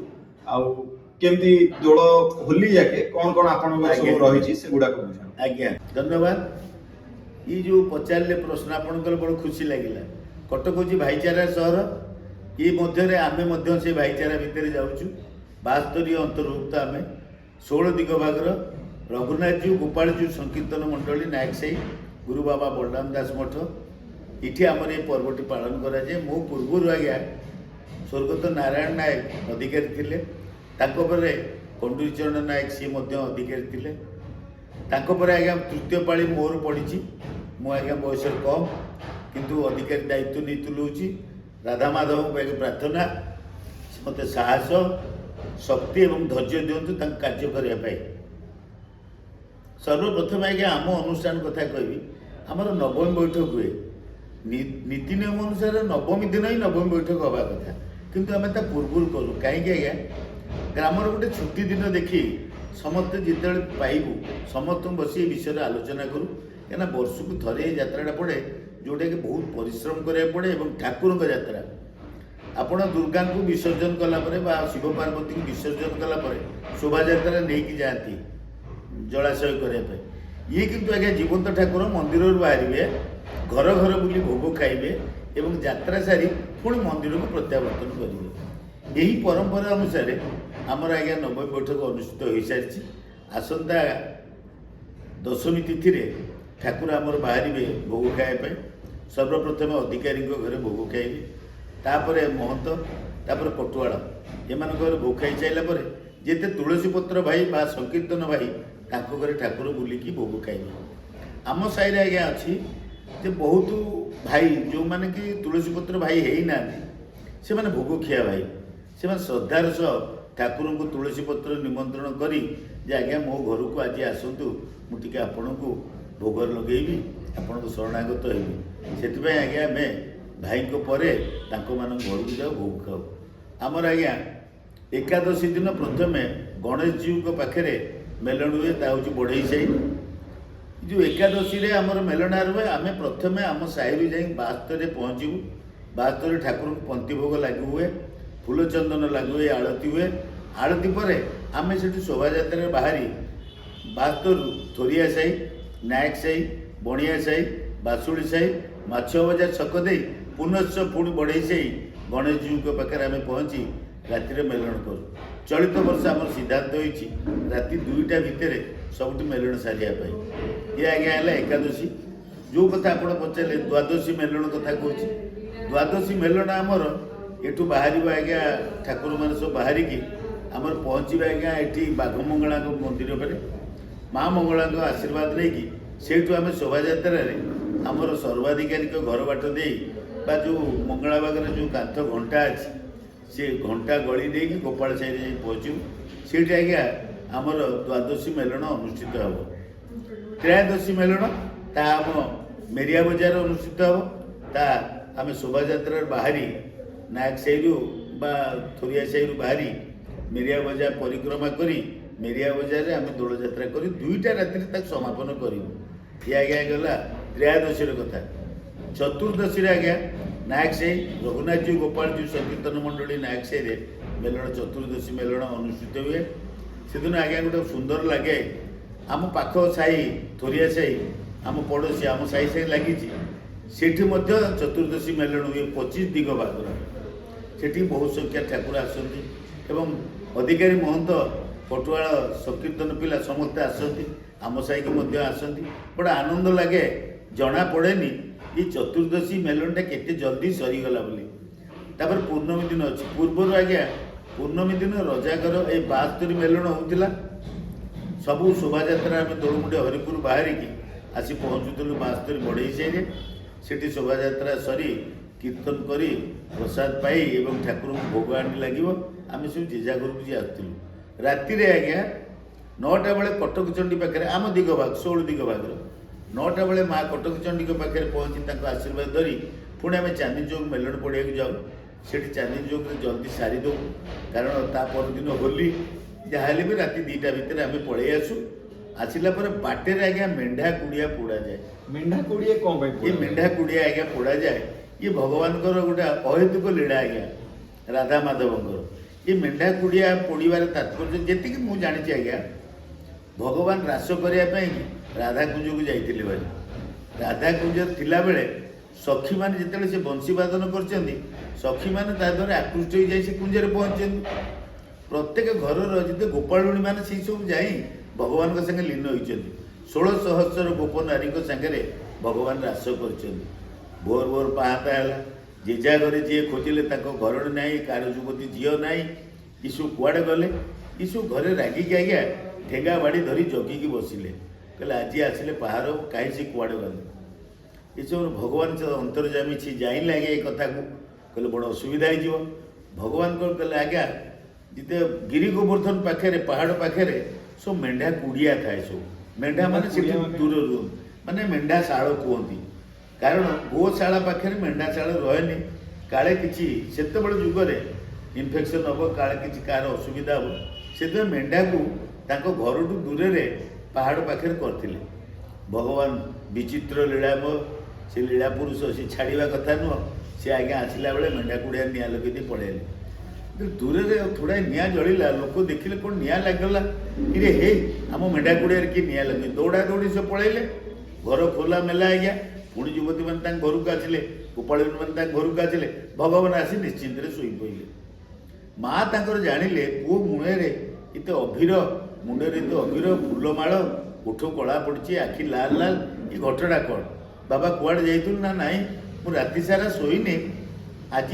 ଆଉ କେମିତି ଦୋଳ ହୋଲି ଯାକେ କଣ କଣ ଆପଣଙ୍କର ସବୁ ରହିଛି ସେଗୁଡାକ ବୁଝାନ୍ତୁ। ଆଜ୍ଞା ଧନ୍ୟବାଦ। ଏଇ ଯୋଉ ପଚାରିଲେ ପ୍ରଶ୍ନ, ଆପଣଙ୍କର ବଡ଼ ଖୁସି ଲାଗିଲା। କଟକ ହେଉଛି ଭାଇଚାରା ସହର। ଏ ମଧ୍ୟରେ ଆମେ ମଧ୍ୟ ସେ ଭାଇଚାରା ଭିତରେ ଯାଉଛୁ। 72 ଅନ୍ତର୍ଭୁକ୍ତ ଆମେ। 16 ଦିଗ ଭାଗର ରଘୁନାଥଜୀଉ ଗୋପାଳଜୀଉ ସଂକୀର୍ତ୍ତନ ମଣ୍ଡଳୀ ନାୟକ ସାହି, ଗୁରୁ ବାବା ବଳରାମ ଦାସ ମଠ, ଏଠି ଆମର ଏ ପର୍ବଟି ପାଳନ କରାଯାଏ। ମୋ ପୂର୍ବରୁ ଆଜ୍ଞା ସ୍ୱର୍ଗତ ନାରାୟଣ ନାୟକ ଅଧିକାରୀ ଥିଲେ, ତାଙ୍କ ପରେ କଣ୍ଡୁଚରଣ ନାୟକ ସିଏ ମଧ୍ୟ ଅଧିକାରୀ ଥିଲେ। ତାଙ୍କ ପରେ ଆଜ୍ଞା ତୃତୀୟ ପାଳି ମୋର ପଡ଼ିଛି। ମୁଁ ଆଜ୍ଞା ବୟସରେ କମ୍, କିନ୍ତୁ ଅଧିକାରୀ ଦାୟିତ୍ୱ ନେଇ ତୁଲଉଛି। ରାଧାମାଧବଙ୍କ ପାଖରେ ପ୍ରାର୍ଥନା, ସେ ମୋତେ ସାହସ, ଶକ୍ତି ଏବଂ ଧୈର୍ଯ୍ୟ ଦିଅନ୍ତୁ ତାଙ୍କୁ କାର୍ଯ୍ୟ କରିବା ପାଇଁ। ସର୍ବପ୍ରଥମେ ଆଜ୍ଞା ଆମ ଅନୁଷ୍ଠାନ କଥା କହିବି। ଆମର ନବମୀ ବୈଠକ ହୁଏ। ନୀତି ନିୟମ ଅନୁସାରେ ନବମୀ ଦିନ ହିଁ ନବମୀ ବୈଠକ ହେବା କଥା, କିନ୍ତୁ ଆମେ ତା ପୂର୍ବରୁ କରୁ। କାହିଁକି ଆଜ୍ଞା, ଗ୍ରାମର ଗୋଟେ ଛୁଟି ଦିନ ଦେଖି ସମସ୍ତେ ଯେତେବେଳେ ପାଇବୁ, ସମସ୍ତଙ୍କୁ ବସି ଏ ବିଷୟରେ ଆଲୋଚନା କରୁ। କାହିଁକିନା ବର୍ଷକୁ ଥରେ ଏ ଯାତ୍ରାଟା ପଡ଼େ, ଯେଉଁଟାକି ବହୁତ ପରିଶ୍ରମ କରିବାକୁ ପଡ଼େ ଏବଂ ଠାକୁରଙ୍କ ଯାତ୍ରା। ଆପଣ ଦୁର୍ଗାଙ୍କୁ ବିସର୍ଜନ କଲା ପରେ ବା ଶିବ ପାର୍ବତୀଙ୍କୁ ବିସର୍ଜନ କଲା ପରେ ଶୋଭାଯାତ୍ରା ନେଇକି ଯାଆନ୍ତି ଜଳାଶୟ କରିବା ପାଇଁ। ଇଏ କିନ୍ତୁ ଆଜ୍ଞା ଜୀବନ୍ତ ଠାକୁର ମନ୍ଦିରରୁ ବାହାରିବେ, ଘର ଘର ବୁଲି ଭୋଗ ଖାଇବେ ଏବଂ ଯାତ୍ରା ସାରି ପୁଣି ମନ୍ଦିରକୁ ପ୍ରତ୍ୟାବର୍ତ୍ତନ କରିବେ। ଏହି ପରମ୍ପରା ଅନୁସାରେ ଆମର ଆଜ୍ଞା ନବମୀ ବୈଠକ ଅନୁଷ୍ଠିତ ହୋଇସାରିଛି। ଆସନ୍ତା ଦଶମୀ ତିଥିରେ ଠାକୁର ଆମର ବାହାରିବେ ଭୋଗ ଖାଇବା ପାଇଁ। ସର୍ବପ୍ରଥମେ ଅଧିକାରୀଙ୍କ ଘରେ ଭୋଗ ଖାଇବେ, ତାପରେ ମହନ୍ତ, ତାପରେ ପଟୁଆଳ ଏମାନଙ୍କ ଘରେ ଭୋଗ ଖାଇ ସାରିଲା ପରେ ଯେତେ ତୁଳସୀ ପତ୍ର ଭାଇ ବା ସଂକୀର୍ତ୍ତନ ଭାଇ ତାଙ୍କ ଘରେ ଠାକୁର ବୁଲିକି ଭୋଗ ଖାଇବେ। ଆମ ସାହିରେ ଆଜ୍ଞା ଅଛି ଯେ ବହୁତ ଭାଇ ଯେଉଁମାନେ କି ତୁଳସୀ ପତ୍ର ଭାଇ ହେଇନାହାନ୍ତି, ସେମାନେ ଭୋଗ ଖିଆ ଭାଇ, ସେମାନେ ଶ୍ରଦ୍ଧାର ସହ ଠାକୁରଙ୍କୁ ତୁଳସୀ ପତ୍ର ନିମନ୍ତ୍ରଣ କରି ଯେ ଆଜ୍ଞା ମୋ ଘରକୁ ଆଜି ଆସନ୍ତୁ, ମୁଁ ଟିକେ ଆପଣଙ୍କୁ ଭୋଗରେ ଲଗେଇବି, ଆପଣଙ୍କୁ ଶରଣାଗତ ହେବି। ସେଥିପାଇଁ ଆଜ୍ଞା ଆମେ ଭାଇଙ୍କ ପରେ ତାଙ୍କମାନଙ୍କ ଘରକୁ ଯାଉ, ଭୋଗ ଖାଉ। ଆମର ଆଜ୍ଞା ଏକାଦଶୀ ଦିନ ପ୍ରଥମେ ଗଣେଶଜୀଉଙ୍କ ପାଖରେ ମେଲଣ ହୁଏ, ତା ହେଉଛି ବଢ଼େଇ ସାହି। ଯେଉଁ ଏକାଦଶୀରେ ଆମର ମେଲଣ ରୁହେ, ଆମେ ପ୍ରଥମେ ଆମ ସାହିରୁ ଯାଇ ବାସ୍ତରରେ ପହଞ୍ଚିବୁ। ବାସ୍ତରରେ ଠାକୁରଙ୍କୁ ପନ୍ତି ଭୋଗ ଲାଗି ହୁଏ, ଫୁଲ ଚନ୍ଦନ ଲାଗୁ ହୁଏ, ଆଳତି ହୁଏ। ଆଳତି ପରେ ଆମେ ସେଠୁ ଶୋଭାଯାତ୍ରାରେ ବାହାରି ବାସ୍ତରରୁ ଥୋରିଆ ସାହି, ନାୟକ ସାହି, ବଣିଆ ସାହି, ବାସୁଳି ସାହି, ମାଛ ବଜାର ଛକ ଦେଇ ପୁନଶ୍ଚ ପୁଣି ବଢ଼େଇ ସାହି ଗଣେଶଜୀଉଙ୍କ ପାଖରେ ଆମେ ପହଞ୍ଚି ରାତିରେ ମେଲଣ କରୁ। ଚଳିତ ବର୍ଷ ଆମର ସିଦ୍ଧାନ୍ତ ହୋଇଛି ରାତି 2ଟା ଭିତରେ ସବୁଠି ମେଲଣ ସାରିବା ପାଇଁ। ଇଏ ଆଜ୍ଞା ହେଲା ଏକାଦଶୀ। ଯେଉଁ କଥା ଆପଣ ପଚାରିଲେ ଦ୍ୱାଦଶୀ ମେଲଣ କଥା କହୁଛି। ଦ୍ୱାଦଶୀ ମେଲଣ ଆମର ଏଠୁ ବାହାରିବ ଆଜ୍ଞା, ଠାକୁରମାନେ ସବୁ ବାହାରିକି ଆମର ପହଞ୍ଚିବେ ଆଜ୍ଞା ଏଠି ବାଘମଙ୍ଗଳାଙ୍କ ମନ୍ଦିର ପରେ। ମା ମଙ୍ଗଳାଙ୍କ ଆଶୀର୍ବାଦ ନେଇକି ସେଇଠୁ ଆମେ ଶୋଭାଯାତ୍ରାରେ ଆମର ସର୍ବାଧିକାରୀଙ୍କ ଘର ବାଟ ଦେଇ ବା ଯେଉଁ ମଙ୍ଗଳା ବାଗରେ ଯେଉଁ କାନ୍ଥ ଘଣ୍ଟା ଅଛି ସେ ଘଣ୍ଟା ଗଳି ଦେଇକି ଗୋପାଳ ସାହିରେ ଯାଇ ପହଞ୍ଚିବୁ। ସେଇଠି ଆଜ୍ଞା ଆମର ଦ୍ୱାଦଶୀ ମେଲଣ ଅନୁଷ୍ଠିତ ହେବ। ତ୍ରୟୋଦଶୀ ମେଲଣ ତାହା ଆମ ମେରିଆ ବଜାର ଅନୁଷ୍ଠିତ ହେବ। ତାହା ଆମେ ଶୋଭାଯାତ୍ରାରେ ବାହାରି ନାୟକ ସାହିରୁ ବା ଥୋରିଆ ସାହିରୁ ବାହାରି ମେରିଆ ବଜାର ପରିକ୍ରମା କରି ମେରିଆ ବଜାରରେ ଆମେ ଦୋଳଯାତ୍ରା କରି 2ଟା ରାତିରେ ତାକୁ ସମାପନ କରିବୁ। ଇଏ ଆଜ୍ଞା ଗଲା ତ୍ରୟୋଦଶୀର କଥା। ଚତୁର୍ଦ୍ଦଶୀରେ ଆଜ୍ଞା ନାୟକ ସାହି ରଘୁନାଥଜୀ ଗୋପାଳଜୀ ସଂକୀର୍ତ୍ତନ ମଣ୍ଡଳୀ ନାୟକ ସାହିରେ ମେଲଣ ଚତୁର୍ଦ୍ଦଶୀ ମେଲଣ ଅନୁଷ୍ଠିତ ହୁଏ। ସେଦିନ ଆଜ୍ଞା ଗୋଟେ ସୁନ୍ଦର ଲାଗେ। ଆମ ପାଖ ସାହି ଥୋରିଆ ସାହି ଆମ ପଡ଼ୋଶୀ ଆମ ସାହି ସାହି ଲାଗିଛି, ସେଠି ମଧ୍ୟ ଚତୁର୍ଦ୍ଦଶୀ ମେଲଣ ହୁଏ 25 ଦିଗ ଭାଗର। ସେଠି ବହୁ ସଂଖ୍ୟା ଠାକୁର ଆସନ୍ତି ଏବଂ ଅଧିକାରୀ ମହନ୍ତ ପଟୁଆଳ ସଂକୀର୍ତ୍ତନ ପିଲା ସମସ୍ତେ ଆସନ୍ତି, ଆମ ସାହିକି ମଧ୍ୟ ଆସନ୍ତି। ବଡ଼ ଆନନ୍ଦ ଲାଗେ, ଜଣା ପଡ଼େନି ଏ ଚତୁର୍ଦ୍ଦଶୀ ମେଲଣଟା କେତେ ଜଲ୍ଦି ସରିଗଲା ବୋଲି। ତାପରେ ପୂର୍ଣ୍ଣମୀ ଦିନ ଅଛି। ପୂର୍ବରୁ ଆଜ୍ଞା ପୂର୍ଣ୍ଣମୀ ଦିନ ରଜାଗର ଏଇ 72 ମେଲଣ ହେଉଥିଲା। ସବୁ ଶୋଭାଯାତ୍ରା ଆମେ ଦୋଳମୁଣ୍ଡି ହରିପୁର ବାହାରିକି ଆସି ପହଞ୍ଚୁଥିଲୁ 72 ବଢ଼େଇ ସାହିରେ। ସେଠି ଶୋଭାଯାତ୍ରା ସରି କୀର୍ତ୍ତନ କରି ପ୍ରସାଦ ପାଇ ଏବଂ ଠାକୁରଙ୍କୁ ଭୋଗ ଆଣି ଲାଗିବ, ଆମେ ସବୁ ଯେଝା ଘରକୁ ଯିଏ ଆସୁଥିଲୁ। ରାତିରେ ଆଜ୍ଞା 9ଟା ବେଳେ କଟକ ଚଣ୍ଡୀ ପାଖରେ ଆମ ଦିଗ ଭାଗ 16 ଦିଗ ଭାଗର 9ଟା ବେଳେ ମା କଟକ ଚଣ୍ଡୀଙ୍କ ପାଖରେ ପହଞ୍ଚି ତାଙ୍କ ଆଶୀର୍ବାଦ ଧରି ପୁଣି ଆମେ ଚାନ୍ଦି ଚୌକ ମେଲଣ ପଡ଼ିଆକୁ ଯାଉ। ସେଠି ଚାନ୍ଦି ଚୌକରେ ଜଲ୍ଦି ସାରିଦେଉ, କାରଣ ତା ପରଦିନ ହୋଲି। ଯାହାହେଲେ ବି ରାତି 2ଟା ଭିତରେ ଆମେ ପଳେଇ ଆସୁ। ଆସିଲା ପରେ ବାଟରେ ଆଜ୍ଞା ମେଣ୍ଢା କୁଡ଼ିଆ ପୋଡ଼ାଯାଏ। ମେଣ୍ଢା କୋଡ଼ିଏ କ'ଣ ପାଇଁ ଏ ମେଣ୍ଢା କୁଡ଼ିଆ ଆଜ୍ଞା ପୋଡ଼ାଯାଏ। ଇଏ ଭଗବାନଙ୍କର ଗୋଟେ ଅହେତୁକ ଲୀଳା ଆଜ୍ଞା, ରାଧା ମାଧବଙ୍କର। ଏ ମେଣ୍ଢା କୁଡ଼ିଆ ପୋଡ଼ିବାର ତାତ୍ପର୍ଯ୍ୟ ଯେତିକି ମୁଁ ଜାଣିଛି ଆଜ୍ଞା, ଭଗବାନ ରାସ କରିବା ପାଇଁ ରାଧାକୁଞ୍ଜକୁ ଯାଇଥିଲେ ଭାଇ। ରାଧାକୁଞ୍ଜ ଥିଲାବେଳେ ସଖୀମାନେ ଯେତେବେଳେ ସେ ବଂଶୀବାଦନ କରିଛନ୍ତି, ସଖୀମାନେ ତା ଦ୍ୱାରା ଆକୃଷ୍ଟ ହୋଇଯାଇ ସେ କୁଞ୍ଜରେ ପହଞ୍ଚିଛନ୍ତି। ପ୍ରତ୍ୟେକ ଘରର ଯେତେ ଗୋପାଳୁଣୀ ମାନେ ସେଇ ସବୁ ଯାଇ ଭଗବାନଙ୍କ ସାଙ୍ଗେ ଲୀନ ହୋଇଛନ୍ତି। 16 ସହସ୍ର ଗୋପ ନାରୀଙ୍କ ସାଙ୍ଗରେ ଭଗବାନ ରାସ କରିଛନ୍ତି। ଭୋର ଭୋର ପାହାନ୍ତା ହେଲା, ଯେଝା ଘରେ ଯିଏ ଖୋଜିଲେ ତାଙ୍କ ଘରଣୀ ନାହିଁ, କାହାର ଯୁବତୀ ଝିଅ ନାହିଁ। ଇସୁ କୁଆଡ଼େ ଗଲେ? ଇସୁ ଘରେ ରାଗିକି ଆଜ୍ଞା ଠେଙ୍ଗା ବାଡ଼ି ଧରି ଜଗିକି ବସିଲେ, କହିଲେ ଆଜି ଆସିଲେ ପାହାର କାହିଁ ସେ କୁଆଡ଼େ ଗଲେ। ଏସବୁ ଭଗବାନ ଅନ୍ତର୍ଯାମୀ ସେ ଜାଣିଲେ ଆଜ୍ଞା ଏ କଥାକୁ, କହିଲେ ବଡ଼ ଅସୁବିଧା ହେଇଯିବ। ଭଗବାନ କ'ଣ କଲେ ଆଜ୍ଞା, ଯେତେ ଗିରି ଗୋବର୍ଦ୍ଧନ ପାଖରେ ପାହାଡ଼ ପାଖରେ ସବୁ ମେଣ୍ଢା କୁଡ଼ିଆ ଥାଏ। ସବୁ ମେଣ୍ଢା ମାନେ ସେଠି ଦୂରରୁ ମାନେ ମେଣ୍ଢା ଶାଳ କୁହନ୍ତି, କାରଣ ଗୋଶାଳ ପାଖରେ ମେଣ୍ଢା ଶାଳ ରହେନି। କାଳେ କିଛି ସେତେବେଳେ ଯୁଗରେ ଇନଫେକ୍ସନ୍ ହେବ, କାଳେ କିଛି କାହାର ଅସୁବିଧା ହେବ, ସେଥିପାଇଁ ମେଣ୍ଢାକୁ ତାଙ୍କ ଘରଠୁ ଦୂରରେ ପାହାଡ଼ ପାଖରେ କରିଥିଲେ। ଭଗବାନ ବିଚିତ୍ର ଲୀଳାମୟ से लीला पुरुष से छाड़ा कथा नुह सी आज्ञा आसला बेले मेढा कुड़िया निआ लगे पड़ेले दूर से थोड़ा निआ जलिला लोक देखिले कौन निआ लगला कि हे आम मेढा कुड़िया कि निआ लगे दौड़ा दौड़ी से पड़ेले घर खोला मेला आज्ञा पुणी युवती मैंने घर को आसिले गोपाल मैंने घर को आसिले भगवान आसी निश्चिंत शोई पड़े माँ तांकर जानिले पुओ मुणे एत अभीर मुंडे एत अभीर फूलमाल ओठ कला पड़ी आखि लाल लाल ये घटना कौन बाबा कुआड़े जाइलु ना नाई मु राति सारा शोने आज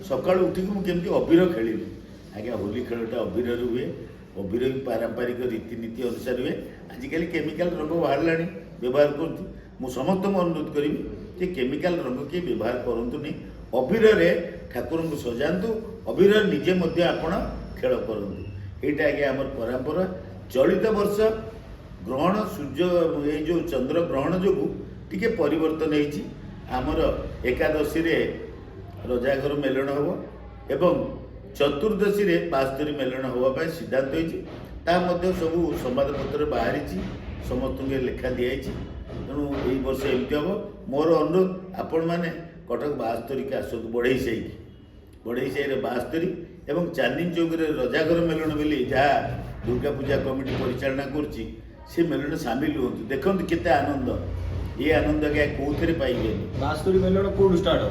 सका उठिक मुझे अबीर खेलिली आज्ञा होली खेलटा अबीर हुए अबीर भी पारंपरिक रीतिनीति अनुसार हुए आजिकल केमिकल रंग बाहर व्यवहार कर समस्त अनुरोध करी जे केमिकल रंग किए व्यवहार करूँ अबीर ठाकुर को सजातु अबीर निजे आपण खेल करूँ यहाँ आज्ञा आम परंपरा चलित वर्ष ग्रहण सूर्य ये जो चंद्र ग्रहण जो टिके परिवर्तन होती आमर एकादशी रे रजाघर मेलन हम एवं चतुर्दशी रे बास्तरी मेलन होगापी सिद्धांत होती सब संवादपत्र बाहरी समस्त लेखा दिखाई तेणु यही वर्ष एमती हम मोर अनुरोध आपण मैंने कटक 72 के आसतु बढ़ई साई बास्तरी एवं चांदनी चौक रजाघर मेलन बोली जहाँ दुर्गा पूजा कमिटी परिचालना करुच्ची से मेलन सामिल हूँ देखते केते आनंद ये आनंद क्या कौन पाइबे बास्तुरी मेलन कौन स्टार्ट हो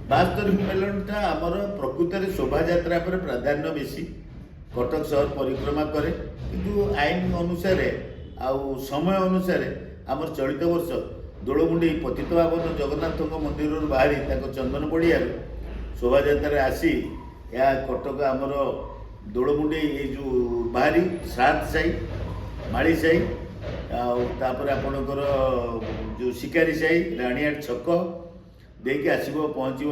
बास्तरी मेलनटा आमर प्रकृत में शोभा यात्रा पर प्राधान्य बेसी कटक सहर परिक्रमा करे किंतु आईन अनुसार आउ समय अनुसार आमर चलित वर्ष दोलमुंडी पतित पावन जगन्नाथ मंदिर बाहरी चंदन पड़िया शोभा यात्रा आसी या कटक आमर दोलमुंडी ये जो बाहरी सात साई माड़ी साई आपर आपणकर जो शिकारी साई राणीहाट छक देकी आसब पहुँच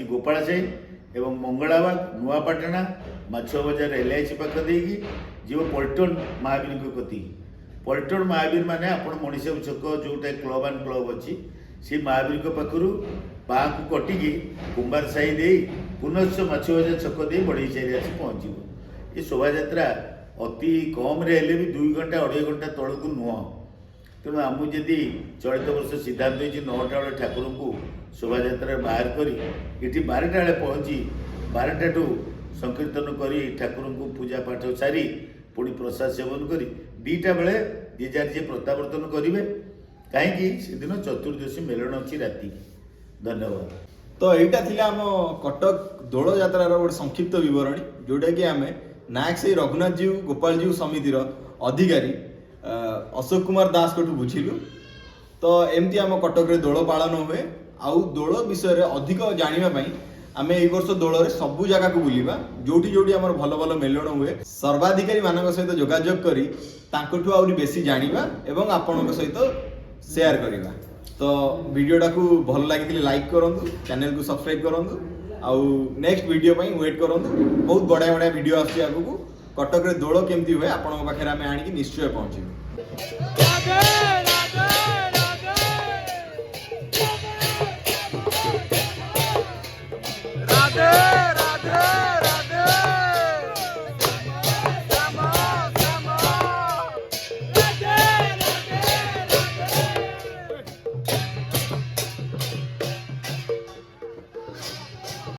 गोपाल साई एवं मंगलाबाग नुआपाटना माछ बजार LIC पाख देकी जीव पल्टन महावीर कति पल्टन महावीर माने आपण मनीष छक जोटा क्लब एंड क्लब अच्छी सी महावीर पाखर बाँ को कटिकी कुंभार साई दे पुनश्च माछ बजार छक दे बढ़ई साई आसी पहुँच ये शोभा यात्रा अति कम रे भी 2 घंटा 2.5 घंटा तौक नुह तेणु आम जदि चलित वर्ष सिद्धांत होती 9टा बेले ठाकुर को शोभा यात्रा बाहर करी ये 12टा बेले पहुँची 12टा ठू संकीर्तन करी ठाकुर को पूजा पाठ सारी पुणी प्रसाद सेवन करी 2टा बेले जे जार जे प्रत्यावर्तन करेंगे कहीं से दिन चतुर्दशी मेलन अच्छी राति धन्यवाद। तो यहाँ थी आम कटक दोल यात्रार गोटे संक्षिप्त बरणी जोटा कि आम नायकसाई रघुनाथ जीव गोपाल जीव समितिर अधिकारी अशोक कुमार दास को बुझिलु। तो एमती आम कटक दोल पालन हुए आउ दोल विषय अधिक जानापी आम ए वर्ष दोल सबू जगह को बुलवा जोटी जोटी आम भल भल मेलन हुए सर्वाधिकारी मान सहित जोगाजोग करी तांकठु आउरी बेसी जानिबा एवं आपण सहित शेयर करवा। तो वीडियोटा को भल लगी लाइक करूँ चैनल को सब्सक्राइब करूँ आउ नेक्स्ट वीडियो पे वेट करूँ बहुत बढ़िया बढ़िया वीडियो आसुची आगु कटक रे दोल केमती हुए आपण पाखे आम आनिकी निश्चय पहुँचू।